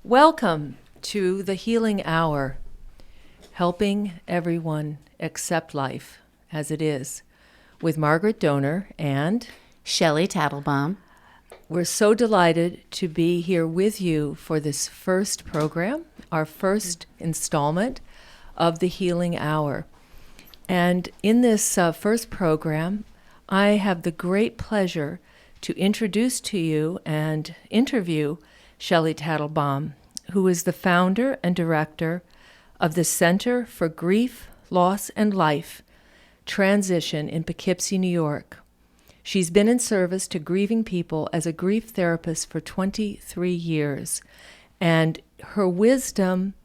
Welcome to the Healing Hour, helping everyone accept life as it is, with Margaret Donor, and Shelley Tatelbaum. we're so delighted to be here with you for this first program, our first installment of the Healing Hour. And in this first program, I have the great pleasure to introduce to you and interview Shelley Tatelbaum, who is the founder and director of the Center for Grief, Loss, and Life Transition in Poughkeepsie, New York. She's been in service to grieving people as a grief therapist for 23 years, and her wisdom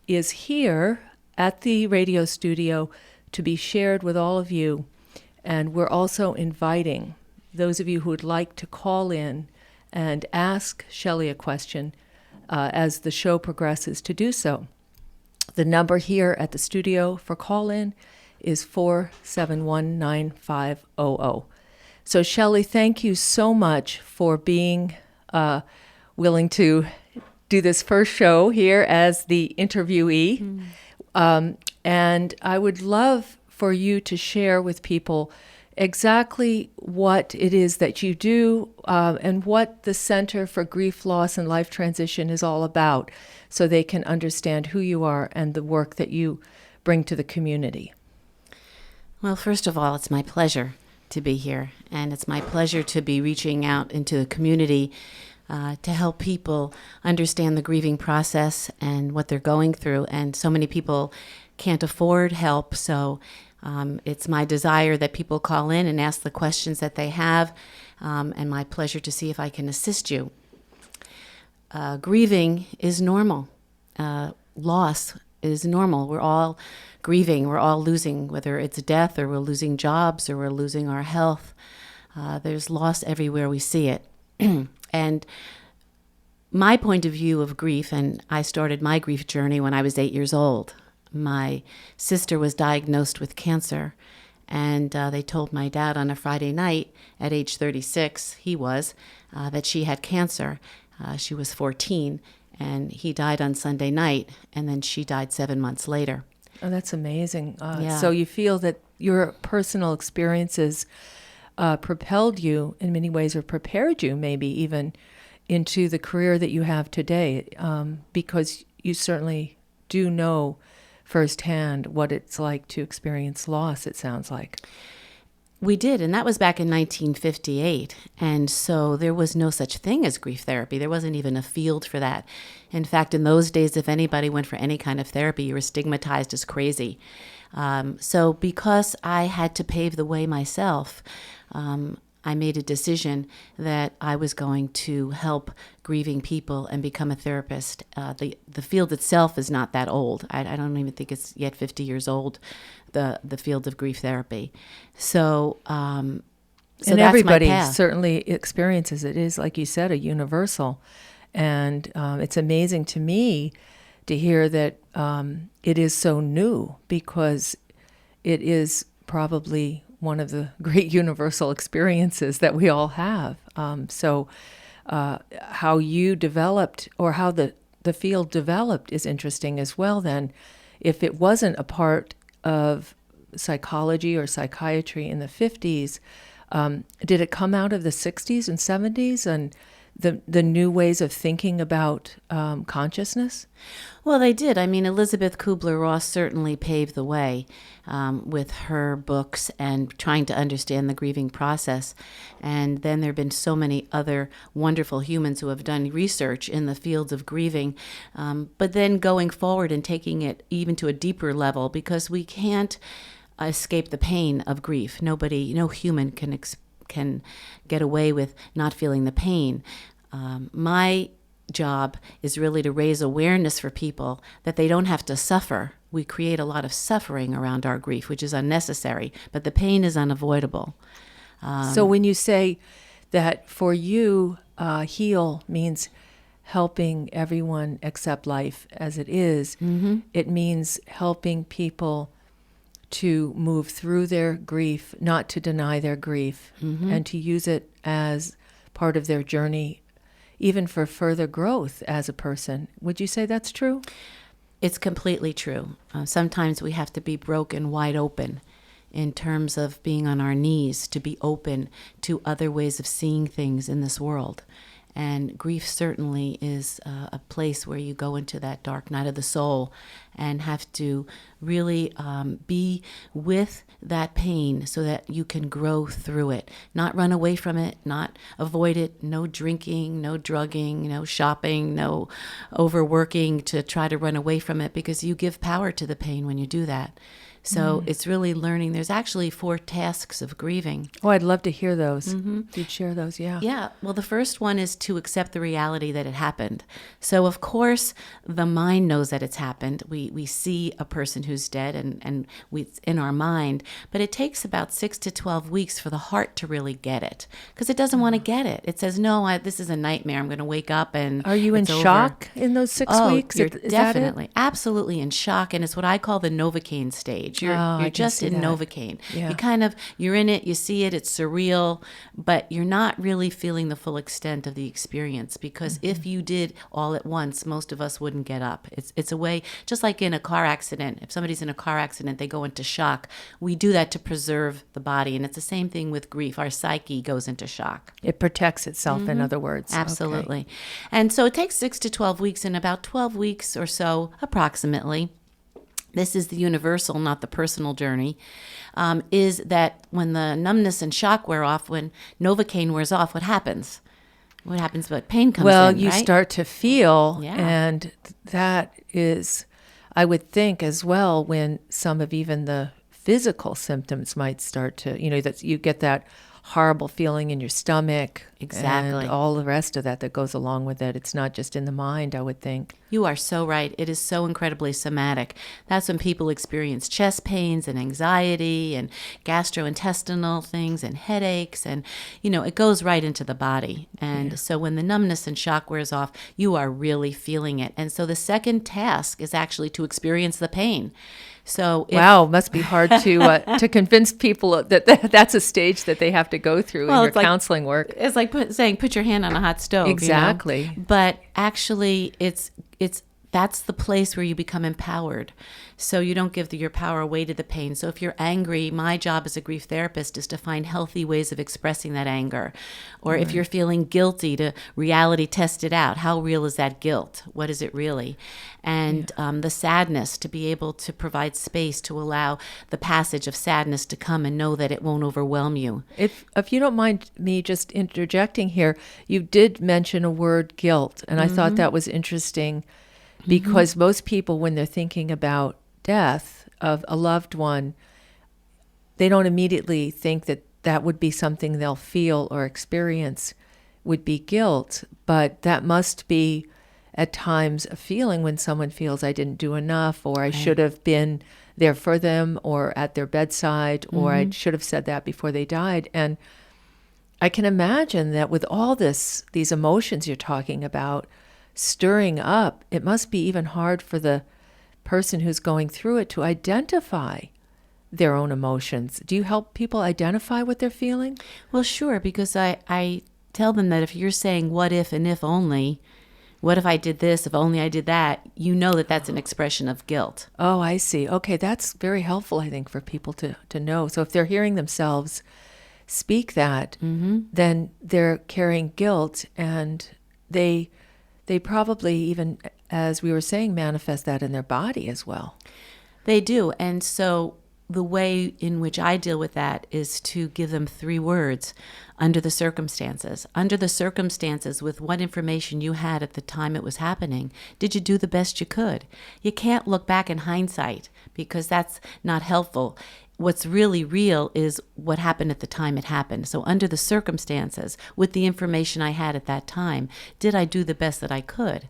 is here at the radio studio to be shared with all of you. And we're also inviting those of you who would like to call in and ask Shelley a question as the show progresses to do so. The number here at the studio for call-in is 471-9500. So Shelley, thank you so much for being willing to do this first show here as the interviewee. And I would love for you to share with people exactly what it is that you do and what the Center for Grief, Loss, and Life Transition is all about, so they can understand who you are and the work that you bring to the community. Well, first of all, it's my pleasure to be here, and it's my pleasure to be reaching out into the community to help people understand the grieving process and what they're going through. And so many people can't afford help, so it's my desire that people call in and ask the questions that they have, and my pleasure to see if I can assist you. Grieving is normal. Loss is normal. We're all grieving. We're all losing, whether it's death or we're losing jobs or we're losing our health. There's loss everywhere we see it. And my point of view of grief, and I started my grief journey when I was 8 years old. My sister was diagnosed with cancer, and they told my dad on a Friday night at age 36, that she had cancer. She was 14, and he died on Sunday night, and then she died 7 months later. Oh, that's amazing. Yeah. So you feel that your personal experiences propelled you in many ways, or prepared you maybe even into the career that you have today, because you certainly do know firsthand what it's like to experience loss, it sounds like. We did, and that was back in 1958, and so there was no such thing as grief therapy. There wasn't even a field for that. In fact, in those days, if anybody went for any kind of therapy, you were stigmatized as crazy. So because I had to pave the way myself, I made a decision that I was going to help grieving people and become a therapist. The field itself is not that old. I don't even think it's yet 50 years old, the field of grief therapy. So and that's everybody my path. certainly experiences it. It is, like you said, a universal. And it's amazing to me to hear that it is so new, because it is probably one of the great universal experiences that we all have. So how you developed, or how the field developed, is interesting as well then. If it wasn't a part of psychology or psychiatry in the 50s, did it come out of the 60s and 70s and the new ways of thinking about consciousness? Well, they did. I mean, Elizabeth Kubler-Ross certainly paved the way with her books and trying to understand the grieving process. And then there have been so many other wonderful humans who have done research in the fields of grieving, but then going forward and taking it even to a deeper level, because we can't escape the pain of grief. No human can get away with not feeling the pain. My job is really to raise awareness for people that they don't have to suffer. We create a lot of suffering around our grief, which is unnecessary, but the pain is unavoidable. So when you say that for you, heal means helping everyone accept life as it is, it means helping people to move through their grief, not to deny their grief, and to use it as part of their journey even for further growth as a person. Would you say that's true? It's completely true. Sometimes we have to be broken wide open in terms of being on our knees to be open to other ways of seeing things in this world. And grief certainly is a place where you go into that dark night of the soul and have to really be with that pain so that you can grow through it. Not run away from it, not avoid it, no drinking, no drugging, no shopping, no overworking to try to run away from it, because you give power to the pain when you do that. So it's really learning. There's actually 4 tasks of grieving. Oh, I'd love to hear those. You'd share those, yeah. Yeah. Well, the first one is to accept the reality that it happened. So, of course, the mind knows that it's happened. We see a person who's dead and it's in our mind. But it takes about 6 to 12 weeks for the heart to really get it, because it doesn't want to get it. It says, no, this is a nightmare. I'm going to wake up and Are you in it's over. shock in those 6 weeks? You're Is definitely, absolutely in shock. And it's what I call the Novocaine stage. You're just in Novocaine. Yeah. You're in it, you see it, it's surreal, but you're not really feeling the full extent of the experience, because if you did all at once, most of us wouldn't get up. It's a way, just like in a car accident. If somebody's in a car accident, they go into shock. We do that to preserve the body, and it's the same thing with grief. Our psyche goes into shock. It protects itself, in other words. Absolutely. Okay. And so it takes 6 to 12 weeks, and about 12 weeks or so, approximately, this is the universal, not the personal journey, is that when the numbness and shock wear off, when Novocaine wears off, what happens? What happens? But pain comes in, Well, you right? start to feel, Yeah. and that is, I would think as well, when some of even the physical symptoms might start to, that you get that horrible feeling in your stomach. Exactly. And all the rest of that goes along with it. It's not just in the mind, I would think. You are so right. It is so incredibly somatic. That's when people experience chest pains and anxiety and gastrointestinal things and headaches. And, it goes right into the body. And so when the numbness and shock wears off, you are really feeling it. And so the second task is actually to experience the pain. So Wow, must be hard to convince people that that's a stage that they have to go through in your counseling work. It's like saying, put your hand on a hot stove. Exactly. But actually, that's the place where you become empowered. So you don't give your power away to the pain. So if you're angry, my job as a grief therapist is to find healthy ways of expressing that anger. Or if you're feeling guilty, to reality test it out. How real is that guilt? What is it really? And the sadness, to be able to provide space to allow the passage of sadness to come and know that it won't overwhelm you. If you don't mind me just interjecting here, you did mention a word, guilt, and I thought that was interesting, because most people, when they're thinking about death of a loved one, they don't immediately think that would be something they'll feel or experience, would be guilt. But that must be at times a feeling when someone feels, I didn't do enough, or I should have been there for them, or at their bedside, or I should have said that before they died. And I can imagine that with all these emotions you're talking about stirring up, it must be even hard for the person who's going through it to identify their own emotions. Do you help people identify what they're feeling? Well, sure, because I tell them that if you're saying what if and if only, what if I did this, if only I did that, that's an expression of guilt. Oh, I see. Okay, that's very helpful, I think, for people to know. So if they're hearing themselves speak that, then they're carrying guilt, and they probably, even as we were saying, manifest that in their body as well. They do. And so the way in which I deal with that is to give them 3 words: under the circumstances. Under the circumstances, with what information you had at the time it was happening, did you do the best you could? You can't look back in hindsight, because that's not helpful. What's really real is what happened at the time it happened. So under the circumstances, with the information I had at that time, did I do the best that I could?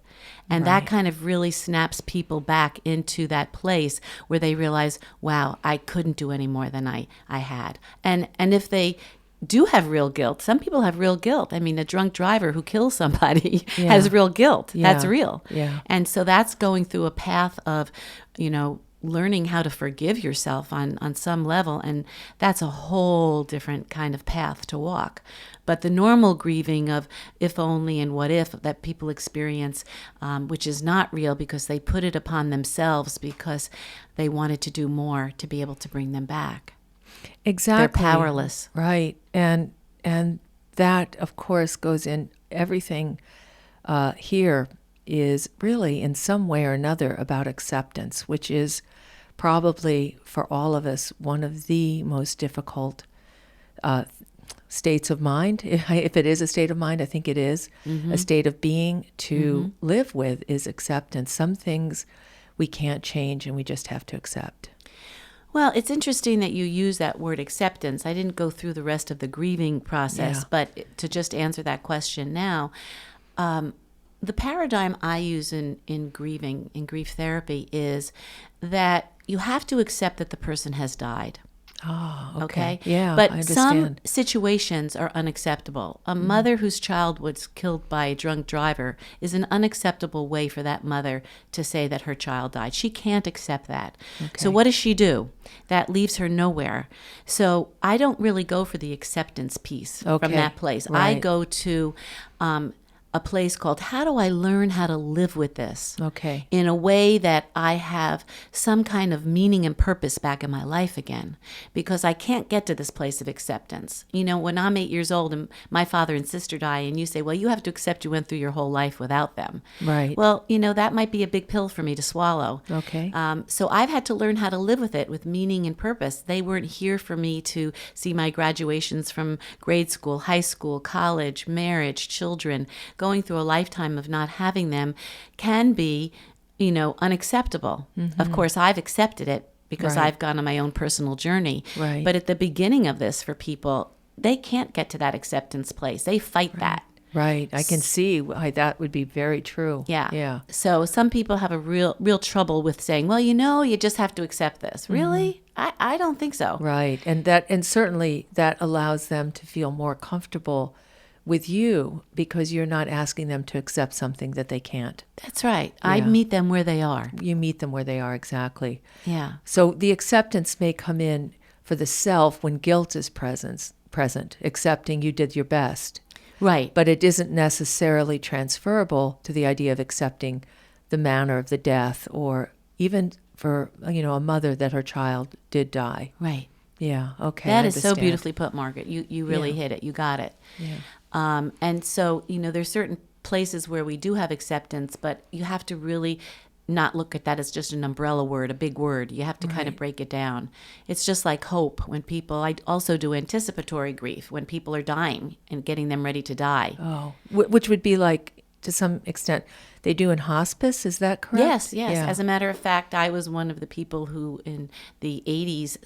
And that kind of really snaps people back into that place where they realize, wow, I couldn't do any more than I had. And if they do have real guilt, some people have real guilt. I mean, a drunk driver who kills somebody has real guilt. That's real. Yeah. And so that's going through a path of, learning how to forgive yourself on some level, and that's a whole different kind of path to walk. But the normal grieving of if only and what if that people experience, which is not real because they put it upon themselves because they wanted to do more to be able to bring them back. Exactly. They're powerless. Right. And that, of course, goes in everything here is really in some way or another about acceptance, which is probably for all of us one of the most difficult states of mind. If it is a state of mind, I think it is. A state of being to live with is acceptance. Some things we can't change and we just have to accept. Well, it's interesting that you use that word acceptance. I didn't go through the rest of the grieving process, but to just answer that question now, the paradigm I use in grieving, in grief therapy, is that you have to accept that the person has died. Oh, Okay? Yeah, but I some understand. situations are unacceptable. A mother whose child was killed by a drunk driver is an unacceptable way for that mother to say that her child died. She can't accept that. So what does she do? That leaves her nowhere. So I don't really go for the acceptance piece from that place. I Right. go to a place called, how do I learn how to live with this Okay. in a way that I have some kind of meaning and purpose back in my life again? Because I can't get to this place of acceptance. You know, when I'm 8 years old and my father and sister die, and you say, well, you have to accept you went through your whole life without them. Right. Well, you know, that might be a big pill for me to swallow. Okay. So I've had to learn how to live with it with meaning and purpose. They weren't here for me to see my graduations from grade school, high school, college, marriage, children. Going through a lifetime of not having them can be, you know, unacceptable. Of course, I've accepted it because Right. I've gone on my own personal journey. Right. But at the beginning of this, for people, they can't get to that acceptance place. They fight that. Right. I can see why that would be very true. Yeah. Yeah. So some people have a real trouble with saying, well, you know, you just have to accept this. Really? I don't think so. Right. And certainly that allows them to feel more comfortable with you because you're not asking them to accept something that they can't. That's right. I Yeah. meet them where they are. You meet them where they are, exactly. Yeah. So the acceptance may come in for the self when guilt is present, accepting you did your best. Right. But it isn't necessarily transferable to the idea of accepting the manner of the death or even for, you know, a mother that her child did die. Right. Yeah, okay. That I is so understand. beautifully put, Margaret. You really Yeah. hit it. You got it. Yeah. And so, you know, there's certain places where we do have acceptance, but you have to really not look at that as just an umbrella word, a big word. You have to kind of Right. break it down. It's just like hope when people, I also do anticipatory grief when people are dying and getting them ready to die. Oh, which would be like, to some extent, they do in hospice, is that correct? Yes. Yeah. As a matter of fact, I was one of the people who in the 80s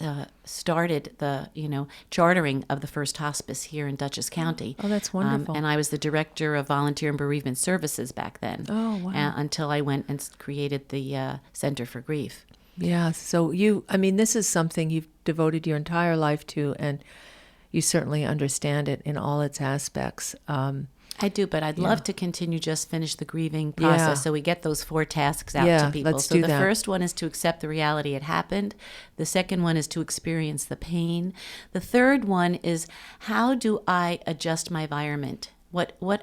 started the, you know, chartering of the first hospice here in Dutchess County. Oh, that's wonderful. And I was the director of volunteer and bereavement services back then. Oh, wow. Until I went and created the Center for Grief. Yeah, so this is something you've devoted your entire life to, and you certainly understand it in all its aspects. I do, but I'd love to continue, just finish the grieving process Yeah. so we get those 4 tasks out Yeah, to people. let's So do the that. first one is to accept the reality it happened. The second one is to experience the pain. The third one is, how do I adjust my environment?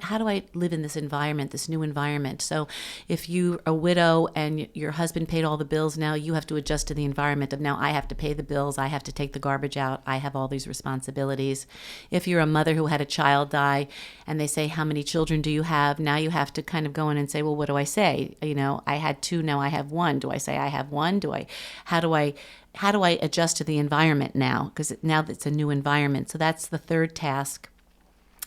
How do I live in this environment, this new environment? So if you're a widow and your husband paid all the bills, now you have to adjust to the environment of, now I have to pay the bills, I have to take the garbage out, I have all these responsibilities. If you're a mother who had a child die and they say, how many children do you have? Now you have to kind of go in and say, well, what do I say? You know, I had 2, now I have 1. Do I say I have 1? How do I adjust to the environment now? Because now it's a new environment. So that's the third task.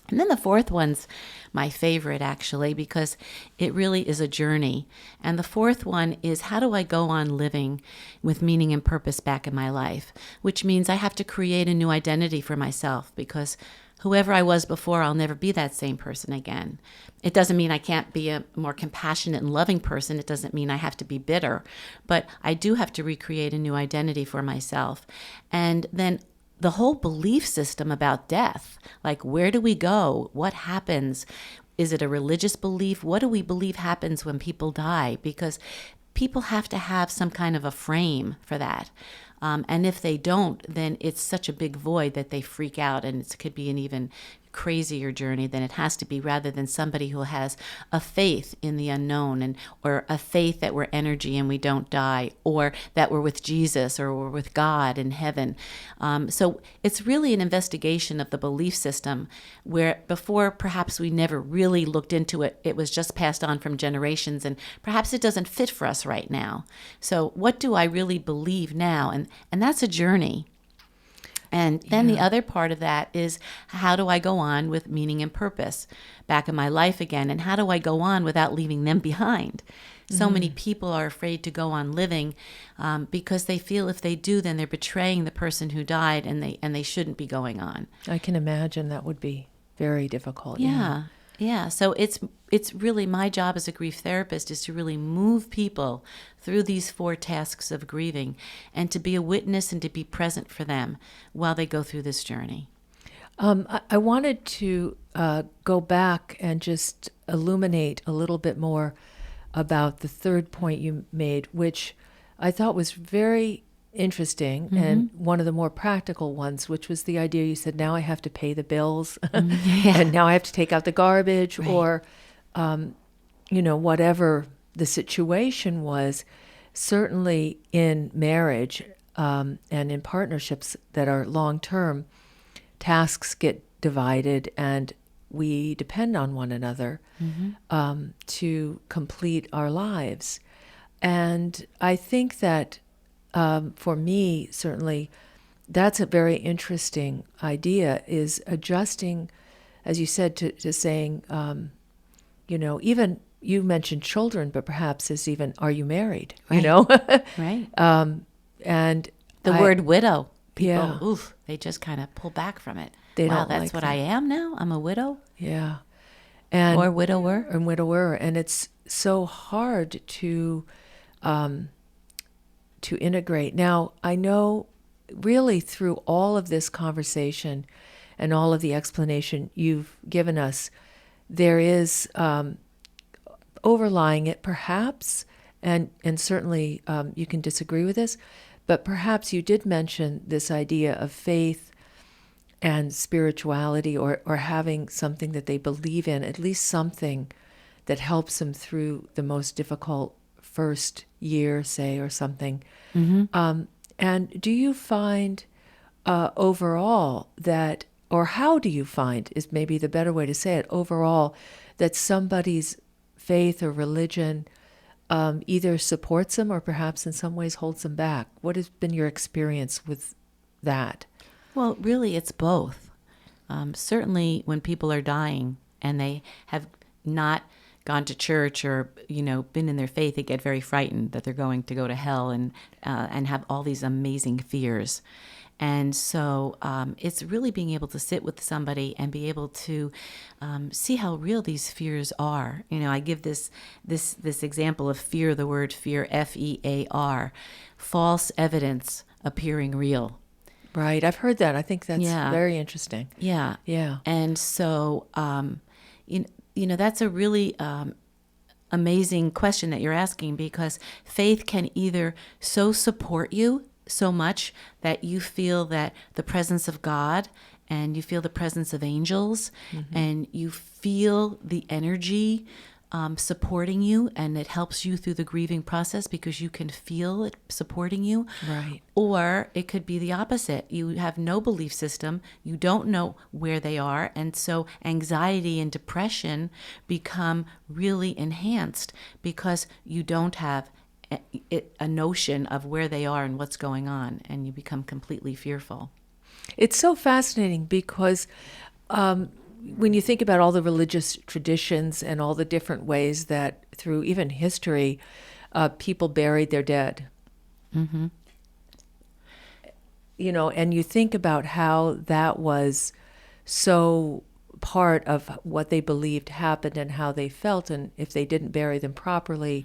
And then the fourth one's my favorite, actually, because it really is a journey. And the fourth one is, how do I go on living with meaning and purpose back in my life? Which means I have to create a new identity for myself, because whoever I was before, I'll never be that same person again. It doesn't mean I can't be a more compassionate and loving person. It doesn't mean I have to be bitter. But I do have to recreate a new identity for myself. And then the whole belief system about death, like, where do we go? What happens? Is it a religious belief? What do we believe happens when people die? Because people have to have some kind of a frame for that. And if they don't, then it's such a big void that they freak out, and it could be an even crazier journey than it has to be, rather than somebody who has a faith in the unknown, and or a faith that we're energy and we don't die, or that we're with Jesus, or we're with God in heaven. So it's really an investigation of the belief system, where before perhaps we never really looked into it. It was just passed on from generations, and perhaps it doesn't fit for us right now. So what do I really believe now? And that's a journey. And then the other part of that is, how do I go on with meaning and purpose back in my life again? And how do I go on without leaving them behind? So many people are afraid to go on living because they feel if they do, then they're betraying the person who died, and they shouldn't be going on. I can imagine that would be very difficult. Yeah. So it's really my job as a grief therapist is to really move people through these 4 tasks of grieving, and to be a witness and to be present for them while they go through this journey. I wanted to go back and just illuminate a little bit more about the third point you made, which I thought was very interesting, and one of the more practical ones, which was the idea you said, now I have to pay the bills, and now I have to take out the garbage, or, whatever the situation was. Certainly in marriage and in partnerships that are long-term, tasks get divided, and we depend on one another to complete our lives. And I think that for me, certainly, that's a very interesting idea, is adjusting, as you said, to saying, even you mentioned children, but perhaps as even, are you married? Right. Right. And the word widow, people, they just kind of pull back from it. They wow, don't that's like what that. I am now? I'm a widow? Yeah. Or widower? And widower. And it's so hard to integrate. Now, I know really through all of this conversation and all of the explanation you've given us, there is overlying it perhaps, and certainly you can disagree with this, but perhaps you did mention this idea of faith and spirituality, or having something that they believe in, at least something that helps them through the most difficult first year, say, or something. And do you find overall that, or how do you find, is maybe the better way to say it, overall, that somebody's faith or religion either supports them or perhaps in some ways holds them back? What has been your experience with that? Well, really, it's both. Certainly when people are dying and they have not gone to church or, been in their faith, they get very frightened that they're going to go to hell and have all these amazing fears. And so it's really being able to sit with somebody and be able to see how real these fears are. I give this example of fear, the word fear, F-E-A-R, false evidence appearing real. Right. I've heard that. I think that's very interesting. Yeah. Yeah. And so, that's a really amazing question that you're asking, because faith can either so support you so much that you feel that the presence of God, and you feel the presence of angels, and you feel the energy supporting you, and it helps you through the grieving process because you can feel it supporting you. Right. Or it could be the opposite. You have no belief system. You don't know where they are. And so anxiety and depression become really enhanced because you don't have a notion of where they are and what's going on, and you become completely fearful. It's so fascinating because when you think about all the religious traditions and all the different ways that through even history, people buried their dead. And you think about how that was so part of what they believed happened and how they felt, and if they didn't bury them properly,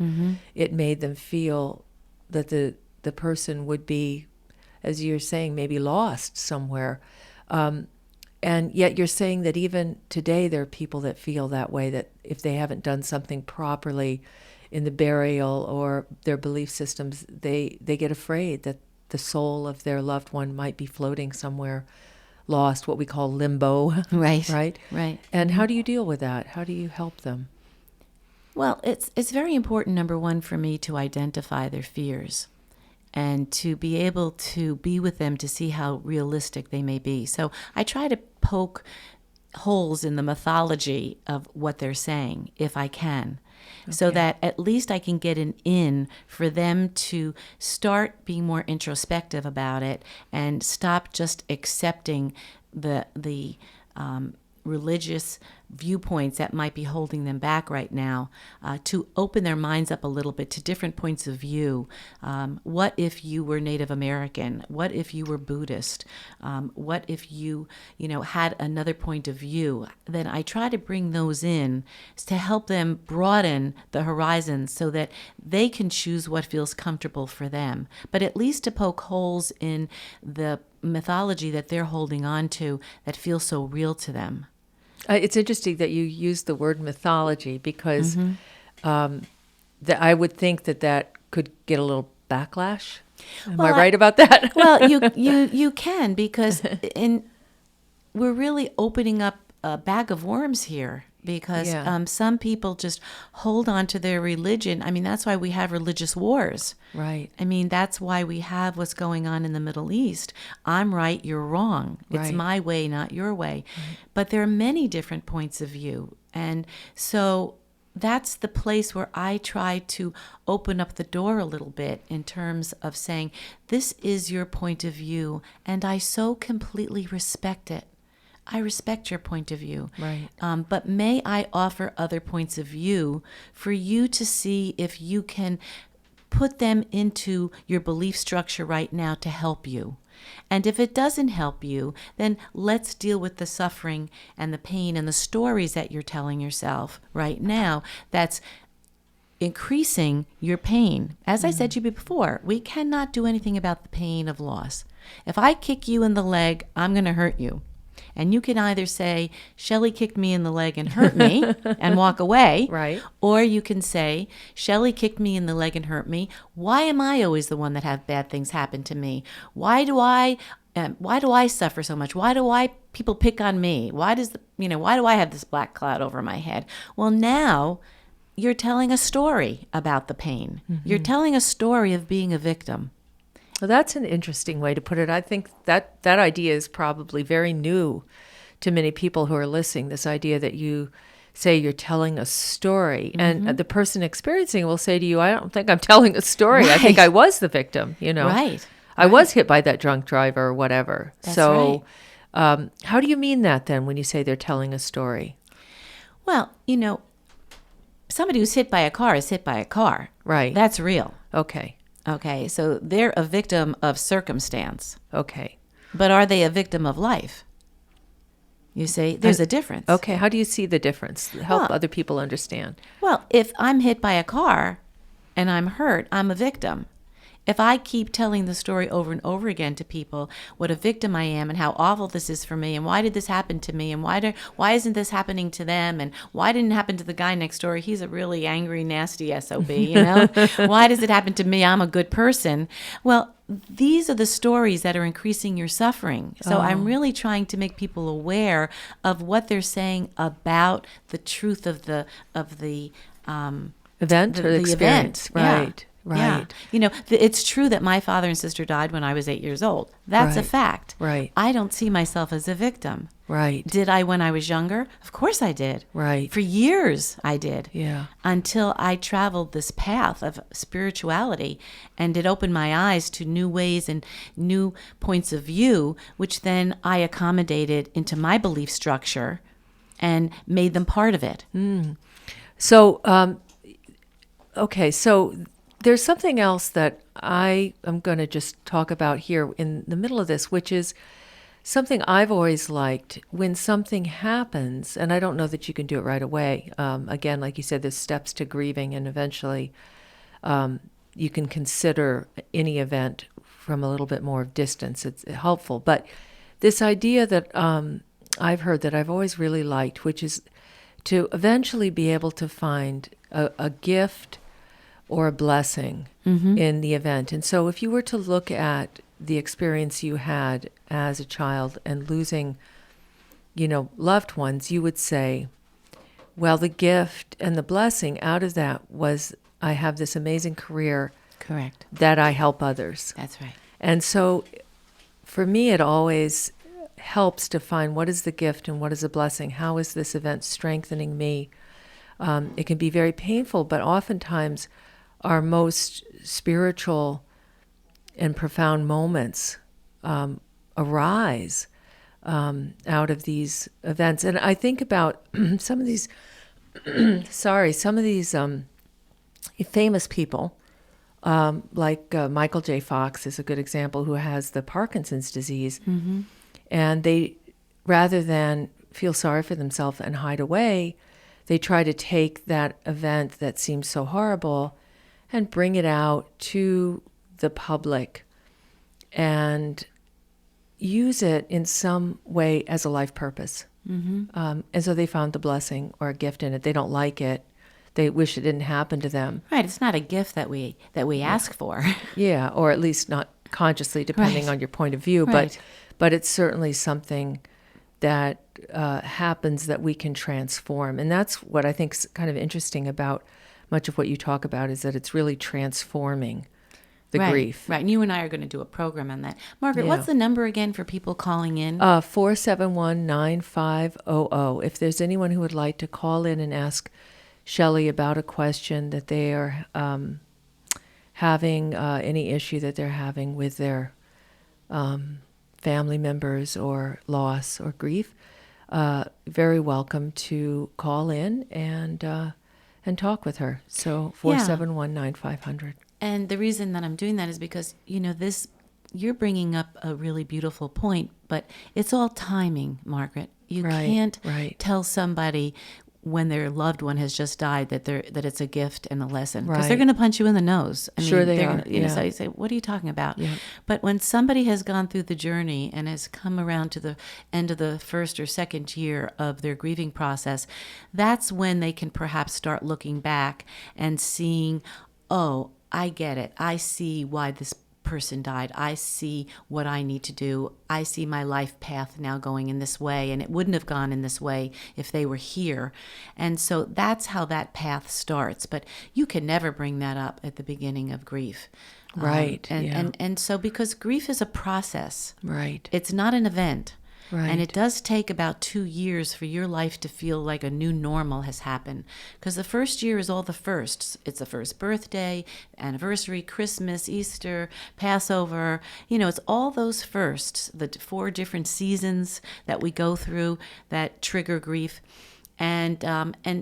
it made them feel that the person would be, as you're saying, maybe lost somewhere. And yet you're saying that even today there are people that feel that way, that if they haven't done something properly, in the burial or their belief systems, they get afraid that the soul of their loved one might be floating somewhere lost, what we call limbo. Right. Right? Right. And how do you deal with that? How do you help them? Well, it's very important, number one, for me to identify their fears and to be able to be with them to see how realistic they may be. So I try to poke holes in the mythology of what they're saying, if I can, so that at least I can get an in for them to start being more introspective about it and stop just accepting the religious viewpoints that might be holding them back right now, to open their minds up a little bit to different points of view. What if you were Native American? What if you were Buddhist? What if you had another point of view? Then I try to bring those in to help them broaden the horizons so that they can choose what feels comfortable for them, but at least to poke holes in the mythology that they're holding on to that feels so real to them. It's interesting that you use the word mythology because I would think that could get a little backlash. Am I right about that? Well, you can, because we're really opening up a bag of worms here, because some people just hold on to their religion. I mean, that's why we have religious wars. Right. I mean, that's why we have what's going on in the Middle East. I'm right, you're wrong. It's my way, not your way. Right. But there are many different points of view. And so that's the place where I try to open up the door a little bit in terms of saying, this is your point of view, and I so completely respect it. I respect your point of view. Right. But may I offer other points of view for you to see if you can put them into your belief structure right now to help you. And if it doesn't help you, then let's deal with the suffering and the pain and the stories that you're telling yourself right now that's increasing your pain. As I said to you before, we cannot do anything about the pain of loss. If I kick you in the leg, I'm going to hurt you. And you can either say, Shelley kicked me in the leg and hurt me and walk away. Right. Or you can say, Shelley kicked me in the leg and hurt me. Why am I always the one that have bad things happen to me? Why do I suffer so much? Why do people pick on me? Why do I have this black cloud over my head? Well, now you're telling a story about the pain. Mm-hmm. You're telling a story of being a victim. Well, that's an interesting way to put it. I think that idea is probably very new to many people who are listening, this idea that you say you're telling a story. Mm-hmm. And the person experiencing it will say to you, I don't think I'm telling a story. Right. I think I was the victim, Right. I was hit by that drunk driver or whatever. That's so right. How do you mean that then when you say they're telling a story? Well, somebody who's hit by a car is hit by a car. Right. That's real. Okay, so they're a victim of circumstance. Okay. But are they a victim of life? You see, there's a difference. Okay, how do you see the difference? Help other people understand. Well, if I'm hit by a car and I'm hurt, I'm a victim. If I keep telling the story over and over again to people what a victim I am and how awful this is for me and why did this happen to me and why isn't this happening to them and why didn't it happen to the guy next door? He's a really angry, nasty SOB, Why does it happen to me? I'm a good person. Well, these are the stories that are increasing your suffering. So I'm really trying to make people aware of what they're saying about the truth of the event or the experience. Event. Right. Yeah. Right. Yeah. It's true that my father and sister died when I was 8 years old. That's a fact. Right. I don't see myself as a victim. Right. Did I when I was younger? Of course I did. Right. For years I did. Yeah. Until I traveled this path of spirituality and it opened my eyes to new ways and new points of view, which then I accommodated into my belief structure and made them part of it. Mm. So, so there's something else that I am going to just talk about here in the middle of this, which is something I've always liked. When something happens, and I don't know that you can do it right away. Again, like you said, there's steps to grieving, and eventually you can consider any event from a little bit more distance. It's helpful. But this idea that I've heard that I've always really liked, which is to eventually be able to find a gift or a blessing in the event. And so if you were to look at the experience you had as a child and losing, loved ones, you would say, well, the gift and the blessing out of that was I have this amazing career. Correct. That I help others. That's right. And so for me, it always helps to find what is the gift and what is the blessing. How is this event strengthening me? It can be very painful, but oftentimes our most spiritual and profound moments arise out of these events. And I think about some of these, famous people, like Michael J. Fox is a good example, who has the Parkinson's disease. And they, rather than feel sorry for themselves and hide away, they try to take that event that seems so horrible and bring it out to the public and use it in some way as a life purpose. And so they found the blessing or a gift in it. They don't like it. They wish it didn't happen to them. Right. It's not a gift that we ask for. Yeah, or at least not consciously, depending on your point of view. Right. But it's certainly something that happens that we can transform. And that's what I think is kind of interesting about much of what you talk about, is that it's really transforming the grief. Right. And you and I are going to do a program on that. Margaret, Yeah. what's the number again for people calling in? 471-9500. If there's anyone who would like to call in and ask Shelley about a question that they are having, any issue that they're having with their family members or loss or grief, very welcome to call in and talk with her. So 471-9500. And the reason that I'm doing that is because, you're bringing up a really beautiful point, but it's all timing, Margaret. You can't tell somebody when their loved one has just died that it's a gift and a lesson, because they're going to punch you in the nose. Sure they are. So you say, what are you talking about? Yeah. But when somebody has gone through the journey and has come around to the end of the first or second year of their grieving process, that's when they can perhaps start looking back and seeing, oh, I get it. I see why this person died. I see what I need to do. I see my life path now going in this way, and it wouldn't have gone in this way if they were here. And so that's how that path starts. But you can never bring that up at the beginning of grief. Right. And so, because grief is a process. Right. It's not an event. Right. And it does take about 2 years for your life to feel like a new normal has happened. Because the first year is all the firsts. It's the first birthday, anniversary, Christmas, Easter, Passover. It's all those firsts, the 4 different seasons that we go through that trigger grief. And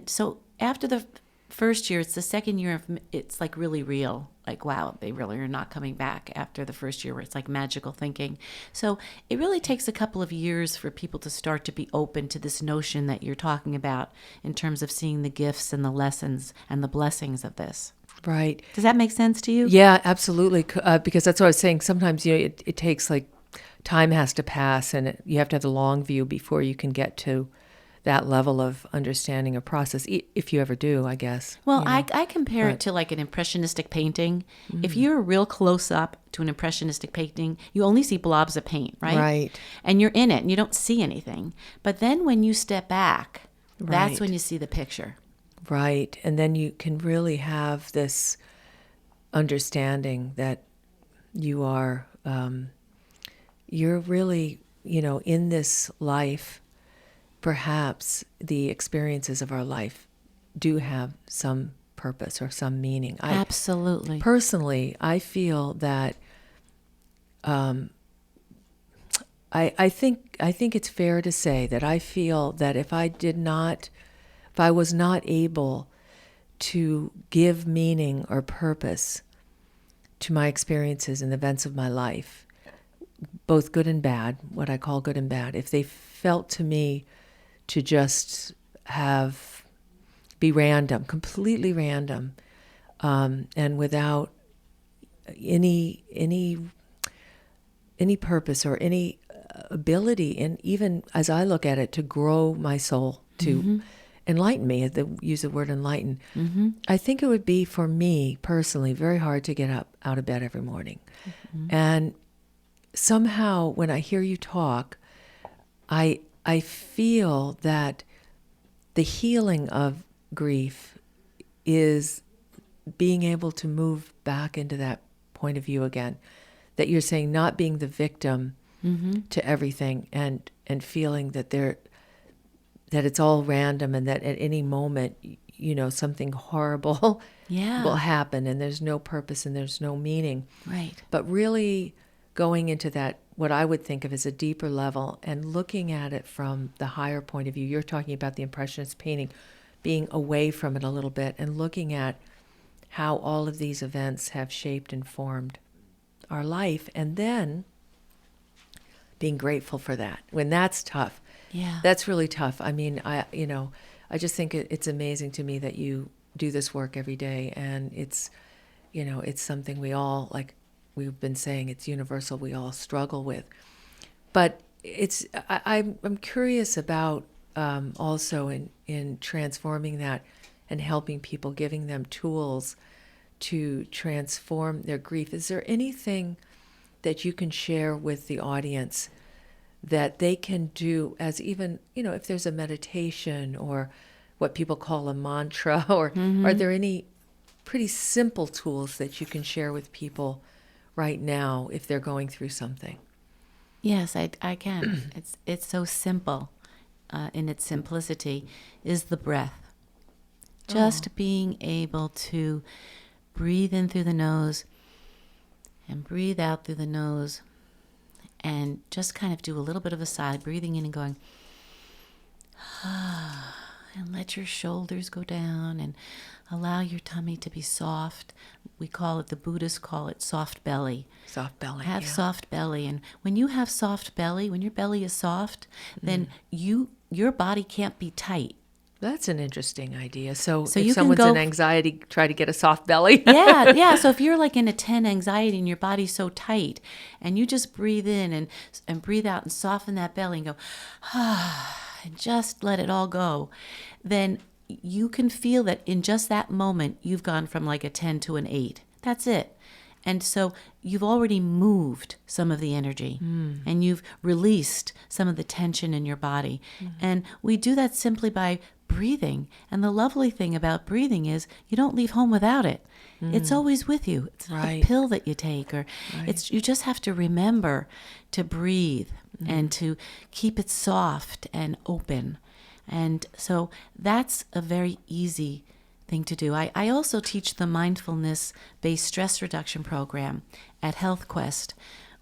so after the first year, it's the second year it's like really real. Like, wow, they really are not coming back after the first year, where it's like magical thinking. So it really takes a couple of years for people to start to be open to this notion that you're talking about in terms of seeing the gifts and the lessons and the blessings of this. Right. Does that make sense to you? Yeah, absolutely. Because that's what I was saying. Sometimes, it takes time has to pass, and you have to have the long view before you can get to that level of understanding or process, if you ever do, I guess. Well, I compare it to like an impressionistic painting. Mm-hmm. If you're real close up to an impressionistic painting, you only see blobs of paint, right? Right. And you're in it and you don't see anything. But then when you step back, that's when you see the picture. Right. And then you can really have this understanding that you are, you're really, in this life. Perhaps the experiences of our life do have some purpose or some meaning. Absolutely. Personally, I feel that I think it's fair to say that I feel that if I was not able to give meaning or purpose to my experiences and events of my life, both good and bad, what I call good and bad, if they felt to me to just be random, completely random, and without any purpose or any ability, and even as I look at it, to grow my soul, to enlighten me, use the word enlighten. Mm-hmm. I think it would be, for me personally, very hard to get up out of bed every morning. Mm-hmm. And somehow when I hear you talk, I feel that the healing of grief is being able to move back into that point of view again. That you're saying not being the victim Mm-hmm. to everything and feeling that that it's all random and that at any moment, something horrible Yeah. will happen and there's no purpose and there's no meaning. Right. But really going into that, what I would think of as a deeper level and looking at it from the higher point of view. You're talking about the Impressionist painting, being away from it a little bit and looking at how all of these events have shaped and formed our life, and then being grateful for that. When that's tough, Yeah. that's really tough. I mean, I just think it's amazing to me that you do this work every day, and it's something we all, like we've been saying, it's universal. We all struggle with, but I'm curious about also in transforming that and helping people, giving them tools to transform their grief. Is there anything that you can share with the audience that they can do, as even, if there's a meditation or what people call a mantra, or Mm-hmm. are there any pretty simple tools that you can share with people right now if they're going through something? Yes, I can. It's so simple in its simplicity, is the breath. Just being able to breathe in through the nose and breathe out through the nose, and just kind of do a little bit of a sigh, breathing in and going, and let your shoulders go down and allow your tummy to be soft. The Buddhists call it soft belly. Soft belly. Have yeah. soft belly. And when you have soft belly, when your belly is soft, then your body can't be tight. That's an interesting idea. So if you can someone's go in anxiety, try to get a soft belly. Yeah. So if you're like in a 10 anxiety and your body's so tight, and you just breathe in and breathe out and soften that belly and go, and just let it all go, then you can feel that in just that moment, you've gone from like a 10 to an 8. That's it. And so you've already moved some of the energy and you've released some of the tension in your body. And we do that simply by breathing. And the lovely thing about breathing is you don't leave home without it. It's always with you. It's Right. a pill that you take, or Right. you just have to remember to breathe and to keep it soft and open. And so that's a very easy thing to do. I also teach the mindfulness-based stress reduction program at Health Quest,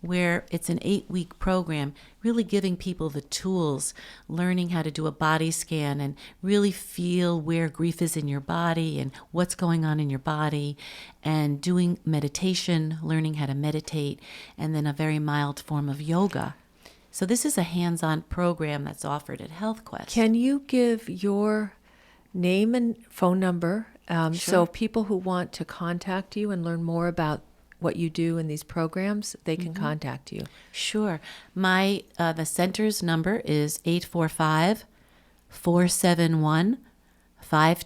where it's an 8-week program, really giving people the tools, learning how to do a body scan and really feel where grief is in your body and what's going on in your body, and doing meditation, learning how to meditate, and then a very mild form of yoga. So this is a hands-on program that's offered at Health Quest. Can you give your name and phone number so Sure. people who want to contact you and learn more about what you do in these programs, they can contact you? Sure. The center's number is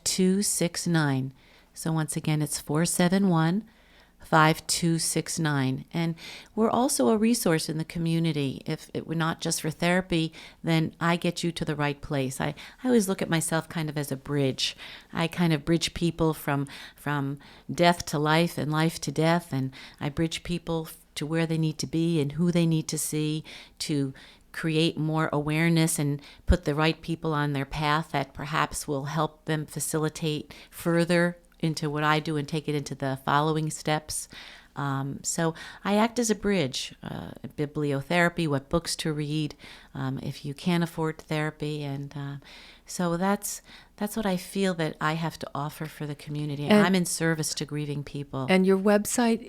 845-471-5269. So once again, it's 471-5269. And we're also a resource in the community. If it were not just for therapy, then I get you to the right place. I always look at myself kind of as a bridge. I kind of bridge people from death to life and life to death, and I bridge people to where they need to be and who they need to see to create more awareness and put the right people on their path that perhaps will help them facilitate further into what I do and take it into the following steps. So I act as a bridge, bibliotherapy, what books to read, if you can't afford therapy. And so that's what I feel that I have to offer for the community. And I'm in service to grieving people. And your website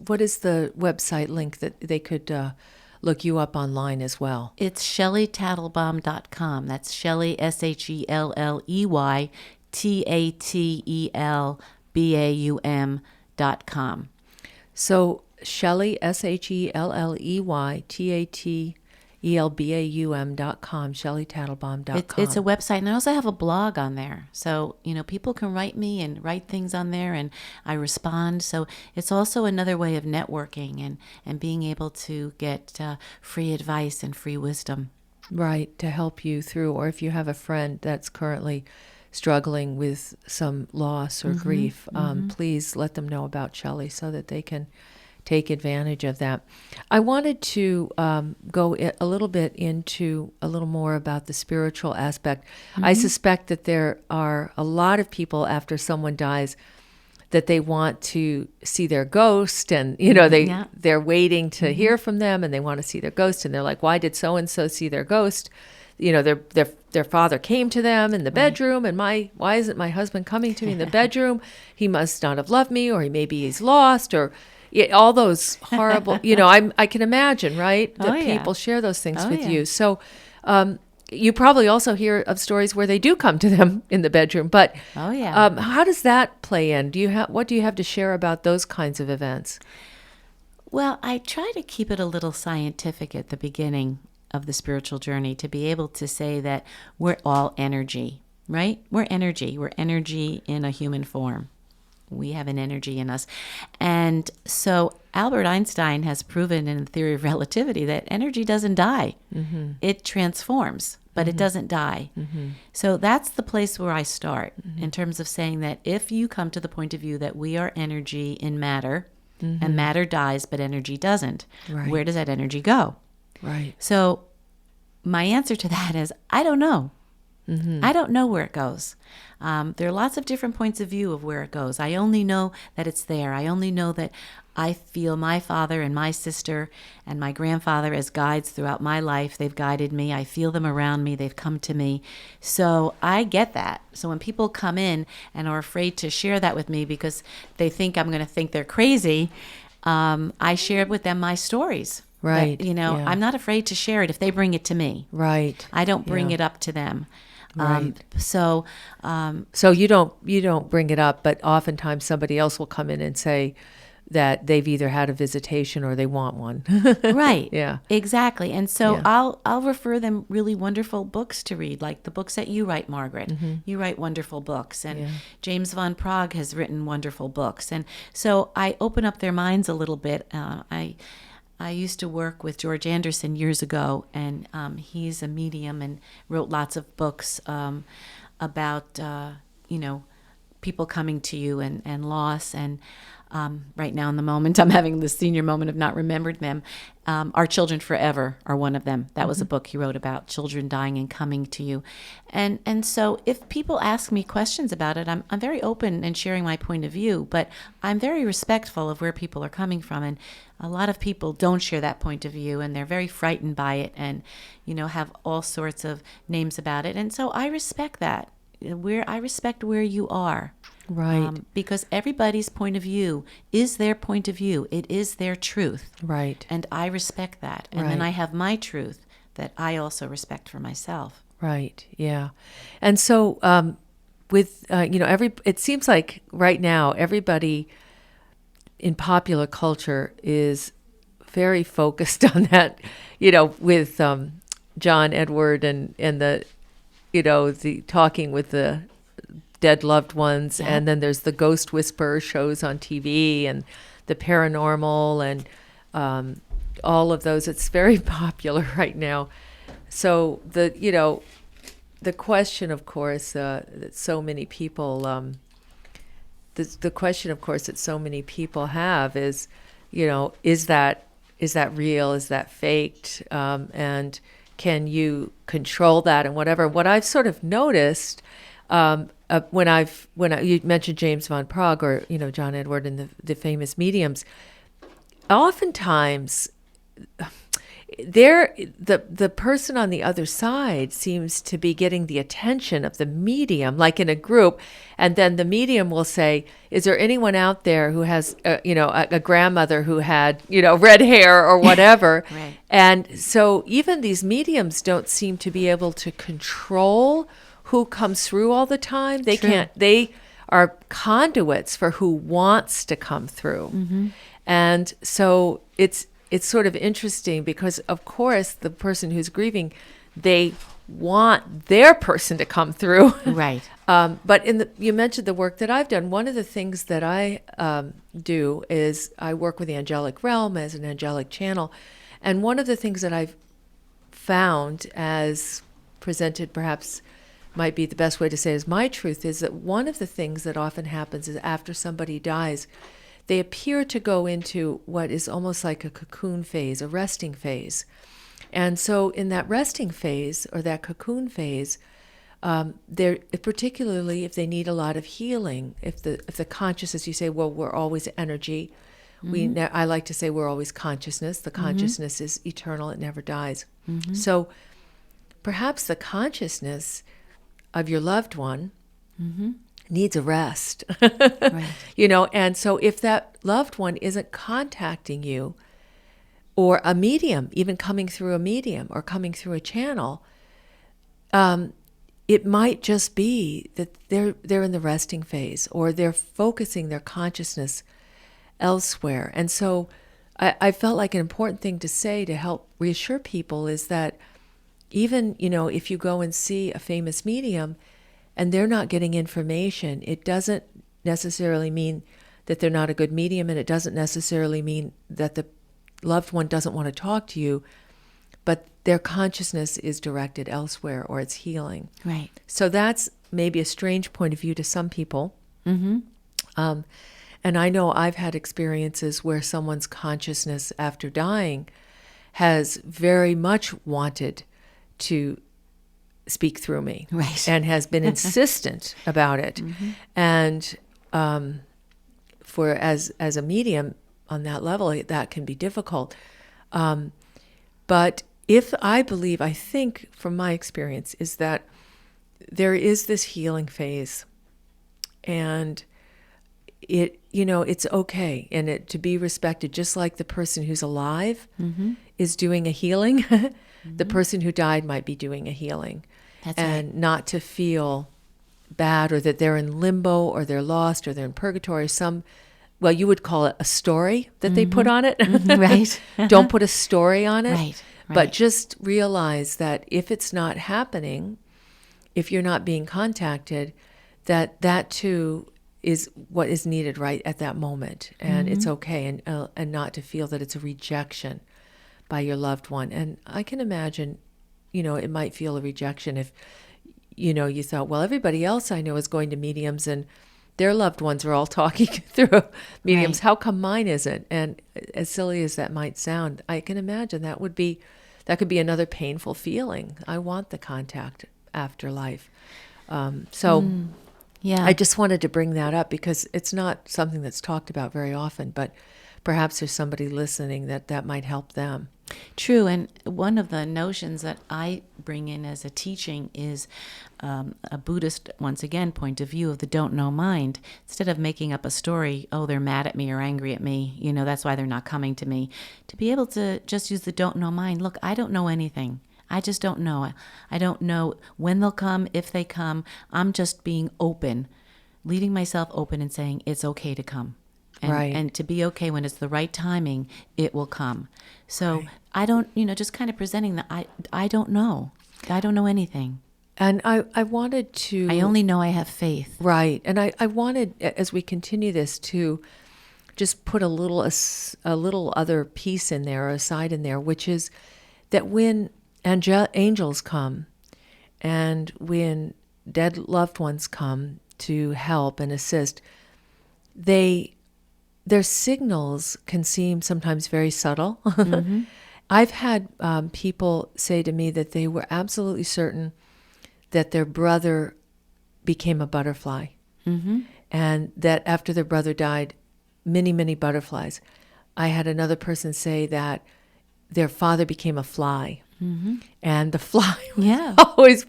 what is the website link that they could look you up online as well? It's ShelleyTatelbaum.com. That's Shelley, ShelleyTatelbaum.com. So Shelley, ShelleyTatelbaum.com. ELBAUM.com, ShelleyTatelbaum.com. It's a website, and I also have a blog on there. So, people can write me and write things on there, and I respond. So it's also another way of networking and being able to get free advice and free wisdom. Right, to help you through. Or if you have a friend that's currently struggling with some loss or grief, please let them know about Shelley so that they can take advantage of that. I wanted to go a little bit into a little more about the spiritual aspect. I suspect that there are a lot of people after someone dies that they want to see their ghost, and they're waiting to hear from them, and they want to see their ghost, and they're like, why did so and so see their ghost? Their father came to them in the bedroom, and why isn't my husband coming to me in the bedroom? He must not have loved me, or maybe he's lost, or all those horrible, I can imagine, right? That people share those things with you. So you probably also hear of stories where they do come to them in the bedroom, but how does that play in? What do you have to share about those kinds of events? Well, I try to keep it a little scientific at the beginning of the spiritual journey to be able to say that we're all energy, right? We're energy. We're energy in a human form. We have an energy in us. And so Albert Einstein has proven in the theory of relativity that energy doesn't die. It transforms, but it doesn't die. So that's the place where I start in terms of saying that if you come to the point of view that we are energy in matter, and matter dies, but energy doesn't, where does that energy go? Right. So my answer to that is, I don't know. I don't know where it goes. There are lots of different points of view of where it goes. I only know that it's there. I only know that I feel my father and my sister and my grandfather as guides throughout my life. They've guided me. I feel them around me. They've come to me. So I get that. So when people come in and are afraid to share that with me because they think I'm going to think they're crazy, I share with them my stories. Right. But, I'm not afraid to share it if they bring it to me. Right. I don't bring it up to them. Right. So you don't bring it up, but oftentimes somebody else will come in and say that they've either had a visitation or they want one. Right. Yeah. Exactly. And so I'll refer them really wonderful books to read, like the books that you write, Margaret. You write wonderful books, and James von Praagh has written wonderful books. And so I open up their minds a little bit. I used to work with George Anderson years ago, and he's a medium and wrote lots of books about, people coming to you and loss. And right now in the moment, I'm having the senior moment of not remembered them. Our Children Forever are one of them. That was a book he wrote about children dying and coming to you. And so if people ask me questions about it, I'm very open and sharing my point of view, but I'm very respectful of where people are coming from. And a lot of people don't share that point of view, and they're very frightened by it and, have all sorts of names about it. And so I respect that. I respect where you are. Right. Because everybody's point of view is their point of view. It is their truth. Right. And I respect that. And then I have my truth that I also respect for myself. Right. Yeah. And so it seems like right now everybody in popular culture is very focused on that, with John Edward and the the talking with the dead loved ones, and then there's the ghost whisperer shows on TV and the paranormal and all of those. It's very popular right now. So the question, of course, that so many people the question, of course, that so many people have is, is that real? Is that faked? And can you control that and whatever? What I've sort of noticed you mentioned James von Praagh or John Edward and the famous mediums, oftentimes the person on the other side seems to be getting the attention of the medium, like in a group, and then the medium will say, is there anyone out there who has a grandmother who had red hair or whatever? Right. And so even these mediums don't seem to be able to control who comes through all the time. They can't. They are conduits for who wants to come through. And so it's sort of interesting because, of course, the person who's grieving, they want their person to come through. Right. But you mentioned the work that I've done. One of the things that I do is I work with the angelic realm as an angelic channel. And one of the things that I've found, as presented perhaps might be the best way to say it is my truth, is that one of the things that often happens is after somebody dies, they appear to go into what is almost like a cocoon phase, a resting phase. And so in that resting phase or that cocoon phase, particularly if they need a lot of healing, if the consciousness, you say, well, we're always energy. I like to say we're always consciousness. The consciousness is eternal; it never dies. So perhaps the consciousness of your loved one needs a rest. Right. And so if that loved one isn't contacting you, or a medium, even coming through a medium or coming through a channel, it might just be that they're in the resting phase, or they're focusing their consciousness elsewhere. And so I felt like an important thing to say to help reassure people is that even, if you go and see a famous medium and they're not getting information, it doesn't necessarily mean that they're not a good medium, and it doesn't necessarily mean that the loved one doesn't want to talk to you, but their consciousness is directed elsewhere, or it's healing. Right. So that's maybe a strange point of view to some people. And I know I've had experiences where someone's consciousness after dying has very much wanted to speak through me, Right. and has been insistent about it. And for as a medium on that level, that can be difficult. But I think from my experience is that there is this healing phase, and it's okay, and it to be respected, just like the person who's alive is doing a healing, the person who died might be doing a healing. That's and right. Not to feel bad, or that they're in limbo, or they're lost, or they're in purgatory. Well, you would call it a story that they put on it. Right. Don't put a story on it. Right. But just realize that if it's not happening, if you're not being contacted, that too is what is needed right at that moment. And it's okay, and not to feel that it's a rejection by your loved one. And I can imagine, it might feel a rejection if, you thought, well, everybody else I know is going to mediums and their loved ones are all talking through mediums. Right. How come mine isn't? And as silly as that might sound, I can imagine that could be another painful feeling. I want the contact after life. Yeah. I just wanted to bring that up because it's not something that's talked about very often, but perhaps there's somebody listening that might help them. True, and one of the notions that I bring in as a teaching is a Buddhist, once again, point of view of the don't know mind. Instead of making up a story, oh, they're mad at me or angry at me, that's why they're not coming to me, to be able to just use the don't know mind. Look, I don't know anything. I just don't know. I don't know when they'll come, if they come. I'm just being open, leaving myself open and saying it's okay to come. Right. And to be okay when it's the right timing, it will come. So Right. I don't, just kind of presenting that I don't know. I don't know anything. And I wanted to... I only know I have faith. Right. And I wanted, as we continue this, to just put a little other piece in there, or aside in there, which is that when angels come and when dead loved ones come to help and assist, their signals can seem sometimes very subtle. I've had people say to me that they were absolutely certain that their brother became a butterfly, and that after their brother died, many, many butterflies. I had another person say that their father became a fly, and the fly was always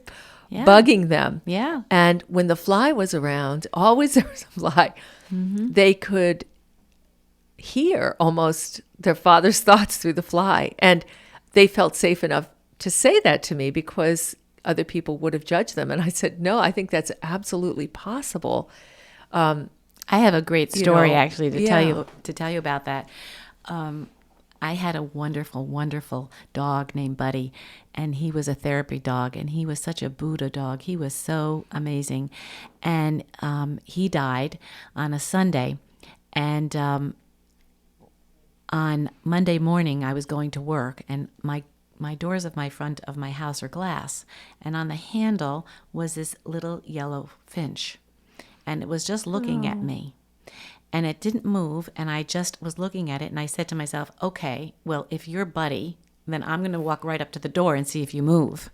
bugging them. Yeah. And when the fly was around, always there was a fly, they could hear almost their father's thoughts through the fly. And they felt safe enough to say that to me because other people would have judged them. And I said, no, I think that's absolutely possible. I have a great story actually to yeah. tell you about that. I had a wonderful, wonderful dog named Buddy, and he was a therapy dog, and he was such a Buddha dog. He was so amazing. And he died on a Sunday. And on Monday morning, I was going to work, and my doors of my front of my house are glass. And on the handle was this little yellow finch. And it was just looking at me. And it didn't move, and I just was looking at it, and I said to myself, okay, well, if you're Buddy, then I'm going to walk right up to the door and see if you move.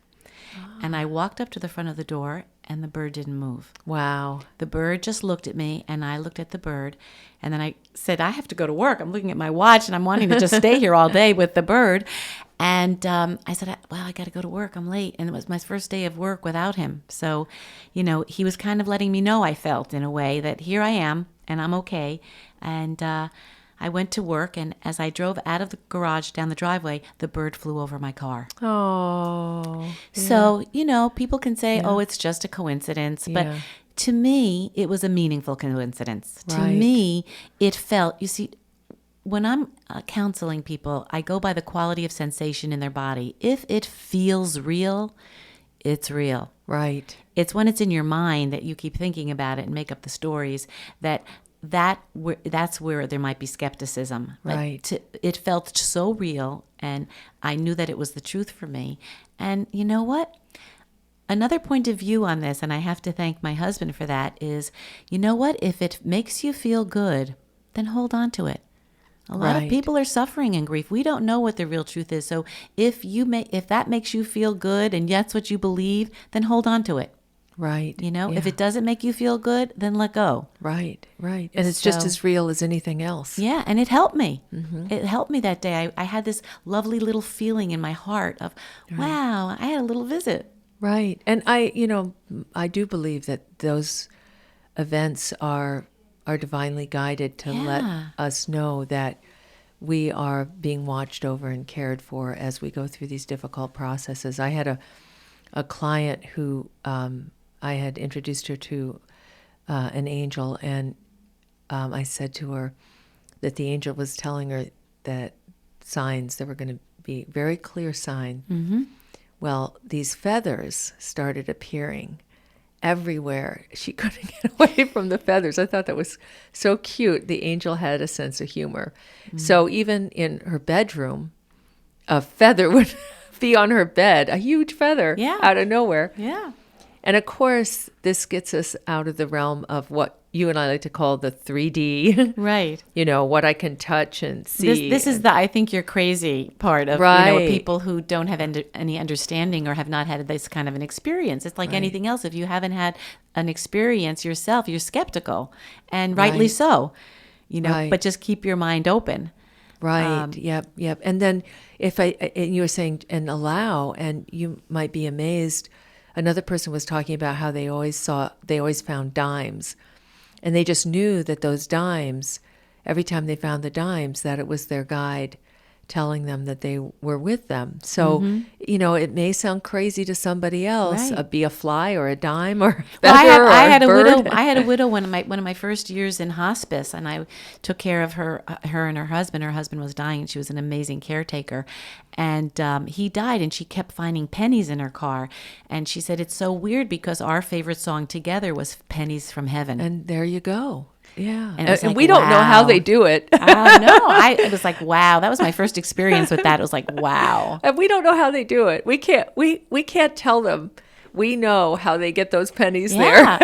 And I walked up to the front of the door, and the bird didn't move. Wow. The bird just looked at me, and I looked at the bird, and then I said, I have to go to work. I'm looking at my watch, and I'm wanting to just stay here all day with the bird. And I said, well, I got to go to work. I'm late. And it was my first day of work without him. So, he was kind of letting me know, I felt, in a way, that here I am, and I'm okay. And I went to work, and as I drove out of the garage down the driveway, the bird flew over my car. Oh. So, people can say, oh, it's just a coincidence. But to me, it was a meaningful coincidence. Right. To me, it felt, you see, when I'm counseling people, I go by the quality of sensation in their body. If it feels real, it's real. Right. It's when it's in your mind that you keep thinking about it and make up the stories that's where there might be skepticism. Right. It felt so real, and I knew that it was the truth for me. And you know what? Another point of view on this, and I have to thank my husband for that, is, you know what? If it makes you feel good, then hold on to it. A lot of people are suffering in grief. We don't know what the real truth is. So if that makes you feel good and that's what you believe, then hold on to it. Right. If it doesn't make you feel good, then let go. Right. And it's just as real as anything else. Yeah, and it helped me. Mm-hmm. It helped me that day. I had this lovely little feeling in my heart of, wow, I had a little visit. Right. And I do believe that those events are divinely guided to let us know that we are being watched over and cared for as we go through these difficult processes. I had a client who I had introduced her to an angel, and I said to her that the angel was telling her that there were going to be very clear signs. Mm-hmm. Well, these feathers started appearing everywhere. She couldn't get away from the feathers. I thought that was so cute. The angel had a sense of humor. Mm. So even in her bedroom, a feather would be on her bed, a huge feather out of nowhere. Yeah. And of course, this gets us out of the realm of what you and I like to call the 3D. Right. What I can touch and see. This is the I think you're crazy part of people who don't have any understanding or have not had this kind of an experience. It's like anything else. If you haven't had an experience yourself, you're skeptical, and rightly so. But just keep your mind open. Right. Yep. And then and you were saying, and allow, and you might be amazed. Another person was talking about how they always found dimes, and they just knew that those dimes, every time they found the dimes, that it was their guide telling them that they were with them. So, it may sound crazy to somebody else, be a fly or a dime or a feather or a bird. I had a widow one of my first years in hospice, and I took care of her and her husband. Her husband was dying, and she was an amazing caretaker. And he died, and she kept finding pennies in her car. And she said, it's so weird because our favorite song together was Pennies from Heaven. And there you go. Yeah. And we don't know how they do it. No, it was like, wow. That was my first experience with that. It was like, wow. And we don't know how they do it. We can't tell them. We know how they get those pennies there.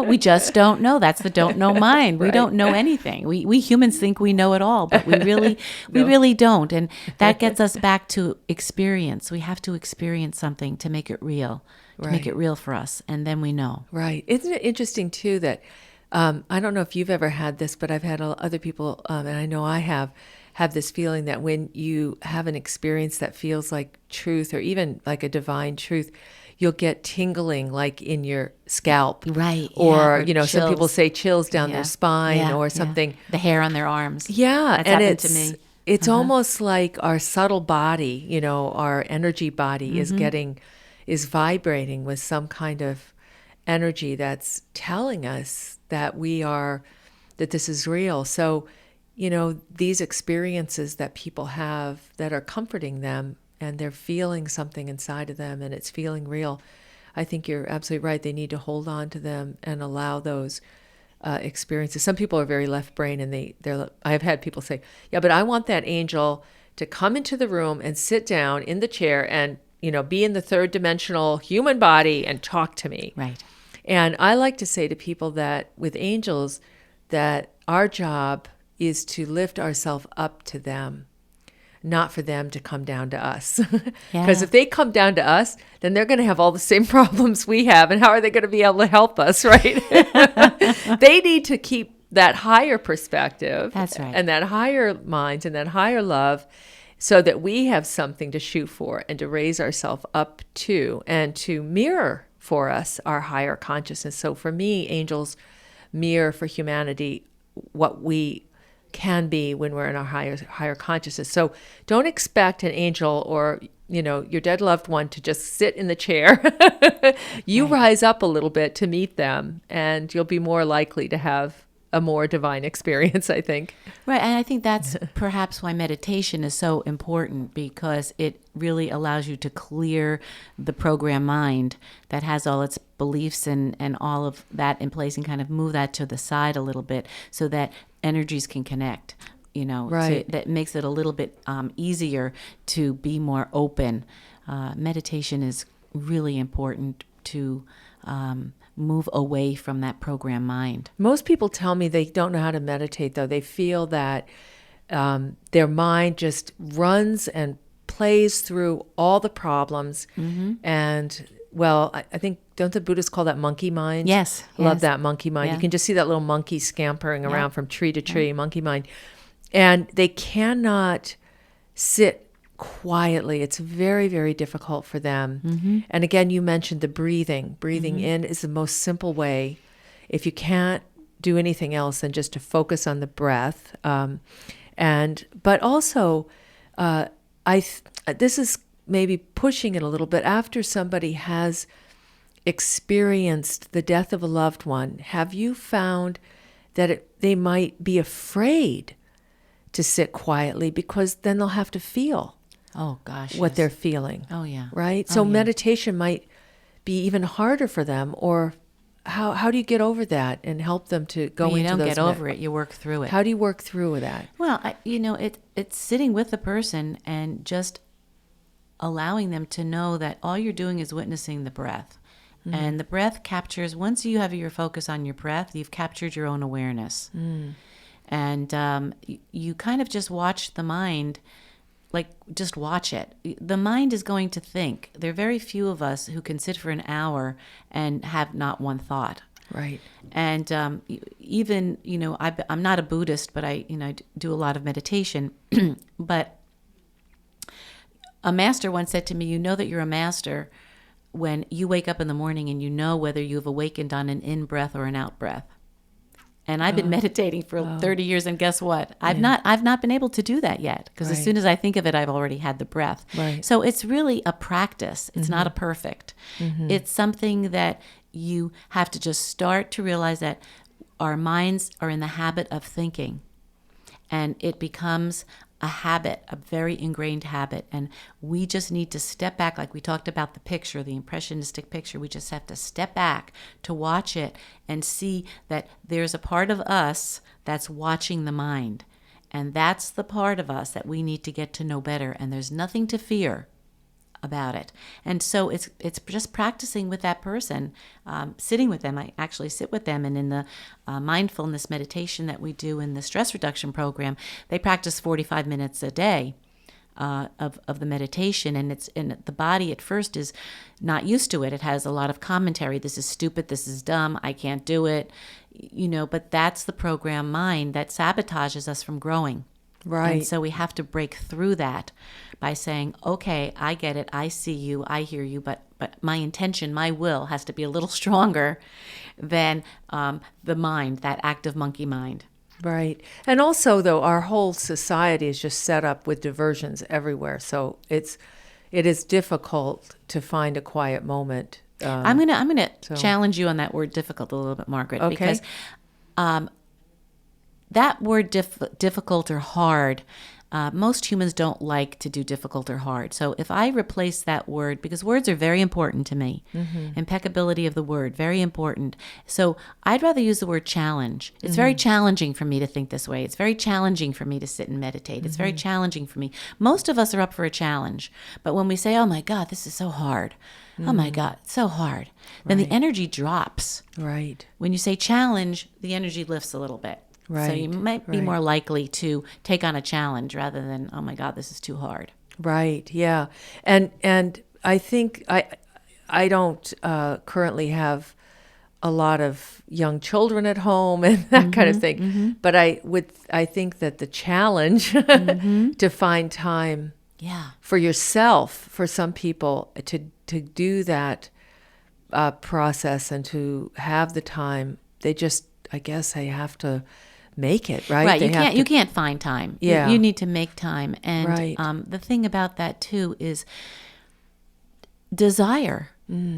We just don't know. That's the don't know mind. We don't know anything. We humans think we know it all, but we really don't. And that gets us back to experience. We have to experience something to make it real, to make it real for us. And then we know. Right. Isn't it interesting too that I don't know if you've ever had this, but I've had other people, and I know I have this feeling that when you have an experience that feels like truth or even like a divine truth, you'll get tingling like in your scalp. Right. Or, some people say chills down their spine or something. Yeah. The hair on their arms. Yeah. That's and happened to me. It's almost like our subtle body, our energy body is vibrating with some kind of energy that's telling us that that this is real. So, these experiences that people have that are comforting them, and they're feeling something inside of them and it's feeling real. I think you're absolutely right. They need to hold on to them and allow those experiences. Some people are very left brain, and I've had people say, yeah, but I want that angel to come into the room and sit down in the chair and, be in the third dimensional human body and talk to me. Right. And I like to say to people that with angels, that our job is to lift ourselves up to them, not for them to come down to us. Because if they come down to us, then they're going to have all the same problems we have. And how are they going to be able to help us, right? They need to keep that higher perspective. That's right. And that higher mind and that higher love, so that we have something to shoot for and to raise ourselves up to, and to mirror for us our higher consciousness. So for me, angels mirror for humanity what we can be when we're in our higher consciousness. So don't expect an angel or your dead loved one to just sit in the chair. You rise up a little bit to meet them, and you'll be more likely to have a more divine experience, I think. Right, and I think that's perhaps why meditation is so important, because it really allows you to clear the program mind that has all its beliefs and all of that in place, and kind of move that to the side a little bit so that energies can connect. Right. That makes it a little bit easier to be more open. Meditation is really important to move away from that program mind. Most people tell me they don't know how to meditate, though. They feel that their mind just runs and plays through all the problems. Mm-hmm. And, well, I think, don't the Buddhists call that monkey mind? Yes. Love that monkey mind. Yeah. You can just see that little monkey scampering around from tree to tree, monkey mind. And they cannot sit quietly. It's very, very difficult for them. Mm-hmm. And again, you mentioned the breathing. Breathing in is the most simple way. If you can't do anything else than just to focus on the breath. But also, this is maybe pushing it a little bit. After somebody has experienced the death of a loved one, have you found that they might be afraid to sit quietly, because then they'll have to feel what they're feeling. Oh, yeah. Right? So meditation might be even harder for them. Or how do you get over that and help them to go into those... You don't get over it. You work through it. How do you work through that? Well, it's sitting with the person and just allowing them to know that all you're doing is witnessing the breath. Mm. And the breath captures, once you have your focus on your breath, you've captured your own awareness. Mm. And you kind of just watch the mind, just watch it. The mind is going to think. There are very few of us who can sit for an hour and have not one thought. Right. And even, I'm not a Buddhist, but I do a lot of meditation. But a master once said to me, you know that you're a master when you wake up in the morning and you know whether you've awakened on an in-breath or an out-breath. And I've been meditating for 30 years, and guess what? I've not been able to do that yet, because as soon as I think of it, I've already had the breath. Right. So it's really a practice. It's not a perfect. Mm-hmm. It's something that you have to just start to realize that our minds are in the habit of thinking, and it becomes a habit, a very ingrained habit. And we just need to step back, like we talked about the picture, the impressionistic picture. We just have to step back to watch it and see that there's a part of us that's watching the mind. And that's the part of us that we need to get to know better. And there's nothing to fear about it. And so it's just practicing with that person, sitting with them. I actually sit with them, and in the mindfulness meditation that we do in the stress reduction program, they practice 45 minutes a day of the meditation. And the body at first is not used to it. It has a lot of commentary. This is stupid. This is dumb. I can't do it. But that's the program mind that sabotages us from growing. Right. And so we have to break through that by saying, okay, I get it. I see you. I hear you. But my intention, my will has to be a little stronger than the mind, that active monkey mind. Right. And also, though, our whole society is just set up with diversions everywhere. So it is difficult to find a quiet moment. I'm gonna challenge you on that word difficult a little bit, Margaret. Okay. Because that word difficult or hard, most humans don't like to do difficult or hard. So if I replace that word, because words are very important to me, impeccability of the word, very important. So I'd rather use the word challenge. It's very challenging for me to think this way. It's very challenging for me to sit and meditate. It's very challenging for me. Most of us are up for a challenge. But when we say, oh my God, this is so hard. Oh my God, it's so hard. Then the energy drops. Right. When you say challenge, the energy lifts a little bit. Right. So you might be more likely to take on a challenge rather than, oh my God, this is too hard. Right. Yeah. And I think I don't currently have a lot of young children at home and that kind of thing. But I think that the challenge to find time for yourself, for some people to do that process and to have the time, they just, I guess they have to make it, right? Right. You can't find time. Yeah. You need to make time. And Right. the thing about that too is desire.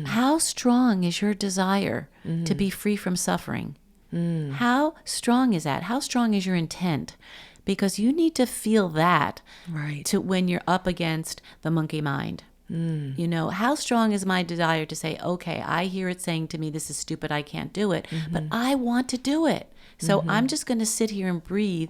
How strong is your desire to be free from suffering? How strong is that? How strong is your intent? Because you need to feel that to when you're up against the monkey mind. You know, how strong is my desire to say, okay, I hear it saying to me, this is stupid, I can't do it, but I want to do it. So I'm just going to sit here and breathe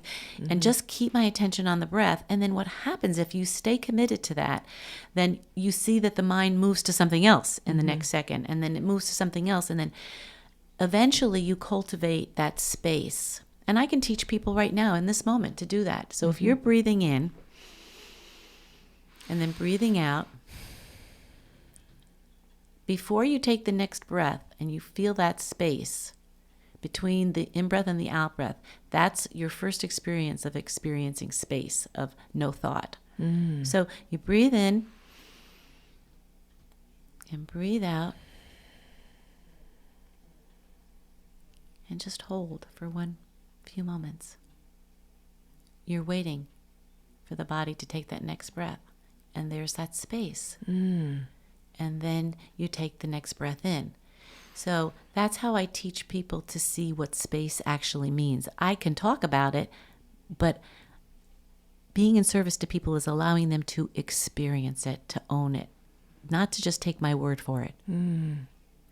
and just keep my attention on the breath. And then what happens if you stay committed to that, then you see that the mind moves to something else in the next second, and then it moves to something else. And then eventually you cultivate that space. And I can teach people right now in this moment to do that. So if you're breathing in and then breathing out, before you take the next breath and you feel that space between the in-breath and the out-breath, that's your first experience of experiencing space, of no thought. So you breathe in and breathe out and just hold for one few moments. You're waiting for the body to take that next breath, and there's that space. And then you take the next breath in. So that's how I teach people to see what space actually means. I can talk about it, but being in service to people is allowing them to experience it, to own it, not to just take my word for it.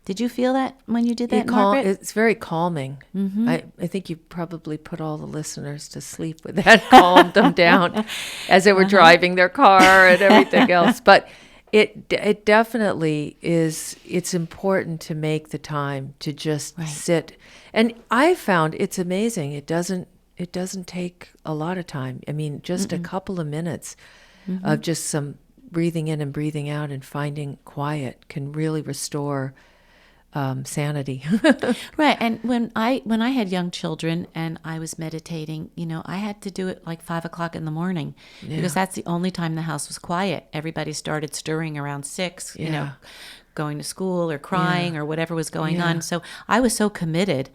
Did you feel that when you did that, Margaret? It's very calming. I think you probably put all the listeners to sleep with that, calmed them down as they were driving their car and everything else. But it definitely is. It's important to make the time to just sit. And I found it's amazing. It doesn't take a lot of time. I mean, just a couple of minutes of just some breathing in and breathing out and finding quiet can really restore sanity. Right. And when I had young children and I was meditating, you know, I had to do it like 5 o'clock in the morning because that's the only time the house was quiet. Everybody started stirring around 6, you know, going to school or crying or whatever was going on. So I was so committed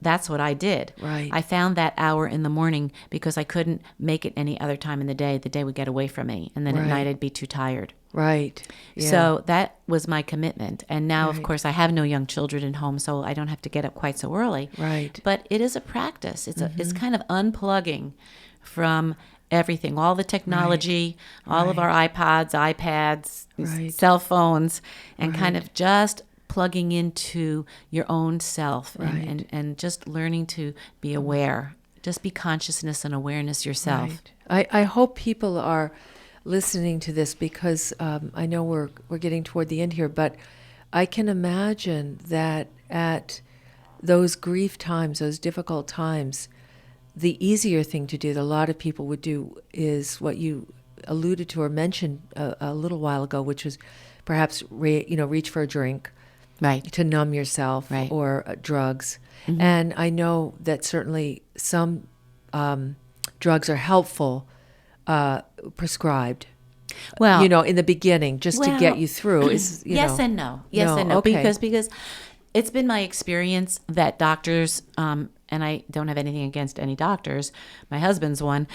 that's what I did. Right. I found that hour in the morning because I couldn't make it any other time in the day. The day would get away from me. And then at night I'd be too tired. Right. Yeah. So that was my commitment. And now, of course, I have no young children at home, so I don't have to get up quite so early. Right. But it is a practice. It's it's kind of unplugging from everything, all the technology, all of our iPods, iPads, cell phones, and kind of just plugging into your own self and just learning to be aware. Just be consciousness and awareness yourself. Right. I hope people are listening to this because I know we're getting toward the end here, but I can imagine that at those grief times, those difficult times, the easier thing to do that a lot of people would do is what you alluded to or mentioned a little while ago, which was perhaps reach for a drink. Right. To numb yourself or drugs. And I know that certainly some drugs are helpful, prescribed. Well, in the beginning, just to get you through. Yes and no. Yes and no. Okay. Because it's been my experience that doctors, and I don't have anything against any doctors, my husband's one,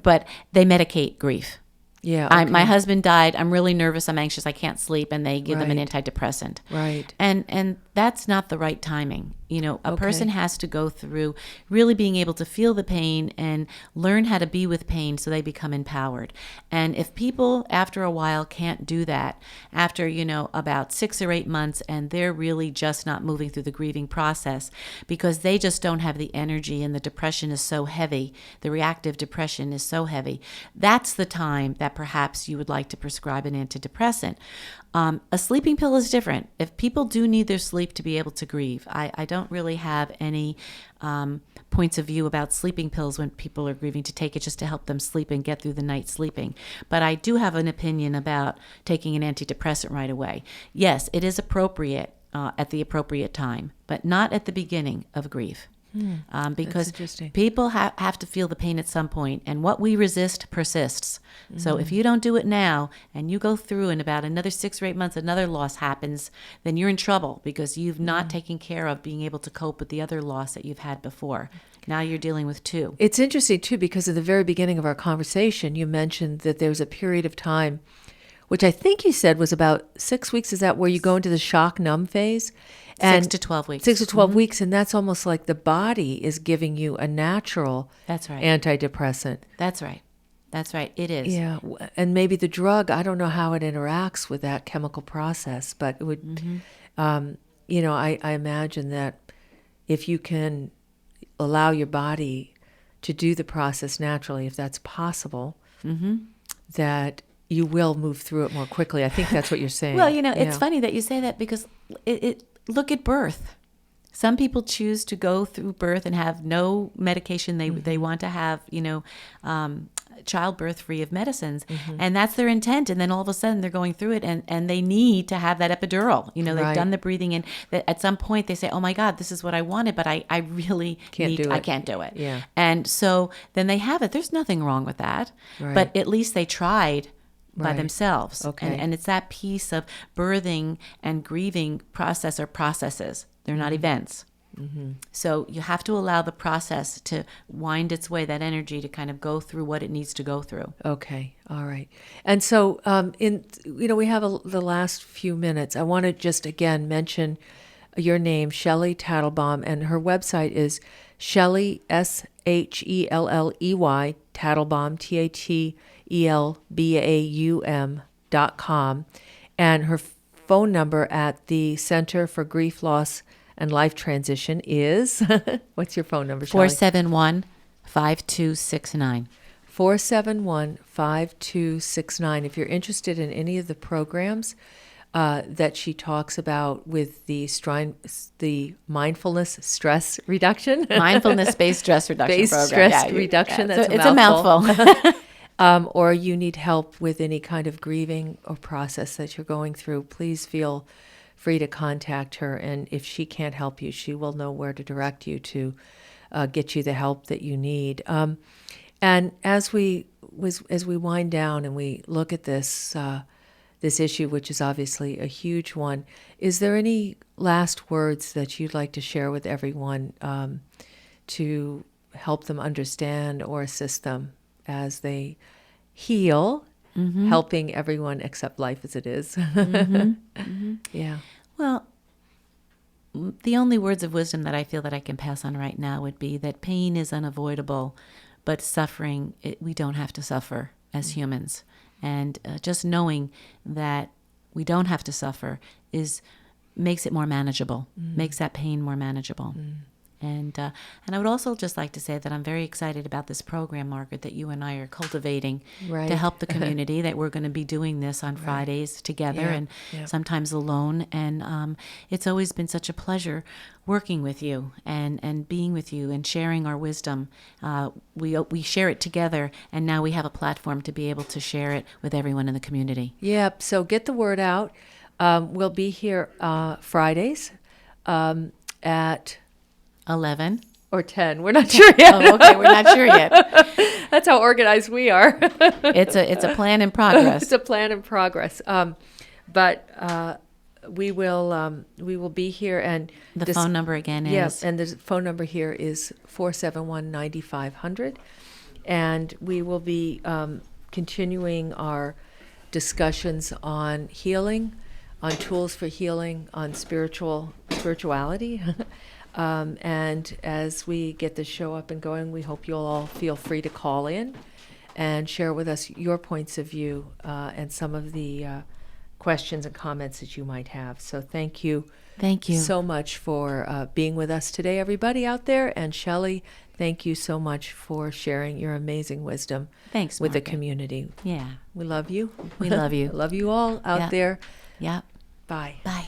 but they medicate grief. Yeah. Okay. My husband died. I'm really nervous. I'm anxious. I can't sleep. And they give them an antidepressant. Right. And that's not the right timing. You know, a Okay. person has to go through really being able to feel the pain and learn how to be with pain so they become empowered. And if people after a while can't do that, after, you know, about 6 or 8 months, and they're really just not moving through the grieving process because they just don't have the energy and the depression is so heavy, the reactive depression is so heavy, that's the time that perhaps you would like to prescribe an antidepressant. A sleeping pill is different. If people do need their sleep to be able to grieve, I don't really have any points of view about sleeping pills when people are grieving to take it just to help them sleep and get through the night sleeping. But I do have an opinion about taking an antidepressant right away. Yes, it is appropriate at the appropriate time, but not at the beginning of grief. Because people have to feel the pain at some point, and what we resist persists. So if you don't do it now and you go through and about another 6 or 8 months another loss happens, then you're in trouble because you've not taken care of being able to cope with the other loss that you've had before. Now you're dealing with 2. It's interesting too, because at the very beginning of our conversation you mentioned that there was a period of time, which I think you said was about 6 weeks. Is that where you go into the shock numb phase? And 6 to 12 weeks. 6 to 12 weeks, and that's almost like the body is giving you a natural That's right. antidepressant. That's right. That's right. It is. Yeah, and maybe the drug, I don't know how it interacts with that chemical process, but it would, you know, I imagine that if you can allow your body to do the process naturally, if that's possible, that you will move through it more quickly. I think that's what you're saying. Well, you know, it's funny that you say that because look at birth. Some people choose to go through birth and have no medication. They want to have, you know, childbirth free of medicines, and that's their intent. And then all of a sudden they're going through it, and they need to have that epidural. You know, they've done the breathing, and at some point they say, "Oh my God, this is what I wanted, but I really can't do it." Yeah. And so then they have it. There's nothing wrong with that, but at least they tried by themselves. Okay. And it's that piece of birthing and grieving process or processes. They're not events. So you have to allow the process to wind its way, that energy to kind of go through what it needs to go through. Okay. All right. And so, we have the last few minutes. I want to just again mention your name, Shelley Tatelbaum, and her website is Shelley, Shelley, Tatelbaum, Tatelbaum.com, and her phone number at the Center for Grief, Loss, and Life Transition is, what's your phone number, Shelley? 471-5269. 471-5269. If you're interested in any of the programs that she talks about with the mindfulness stress reduction. Mindfulness-based stress reduction program. Stress reduction, that's so it's a mouthful. Or you need help with any kind of grieving or process that you're going through, please feel free to contact her. And if she can't help you, she will know where to direct you to get you the help that you need. And as we wind down and we look at this issue, which is obviously a huge one, is there any last words that you'd like to share with everyone to help them understand or assist them as they heal, helping everyone accept life as it is? Yeah. Well, the only words of wisdom that I feel that I can pass on right now would be that pain is unavoidable, but suffering, we don't have to suffer as humans. And just knowing that we don't have to suffer makes it more manageable, makes that pain more manageable. And I would also just like to say that I'm very excited about this program, Margaret, that you and I are cultivating to help the community, that we're going to be doing this on Fridays together and sometimes alone. And it's always been such a pleasure working with you and being with you and sharing our wisdom. We share it together, and now we have a platform to be able to share it with everyone in the community. Yep. So get the word out. We'll be here Fridays at 11 or 10. We're not sure yet. Oh, okay. We're not sure yet. That's how organized we are. It's a plan in progress. It's a plan in progress. But we will be here, and the phone number again is. Yes, and the phone number here is 471-9500, and we will be continuing our discussions on healing, on tools for healing, on spirituality. And as we get the show up and going, we hope you'll all feel free to call in and share with us your points of view and some of the questions and comments that you might have. So thank you. Thank you so much for being with us today, everybody out there. And Shelley, thank you so much for sharing your amazing wisdom Thanks, with the Margaret. community. Yeah. We love you. We love you. Love you all out there. Yeah. Bye. Bye.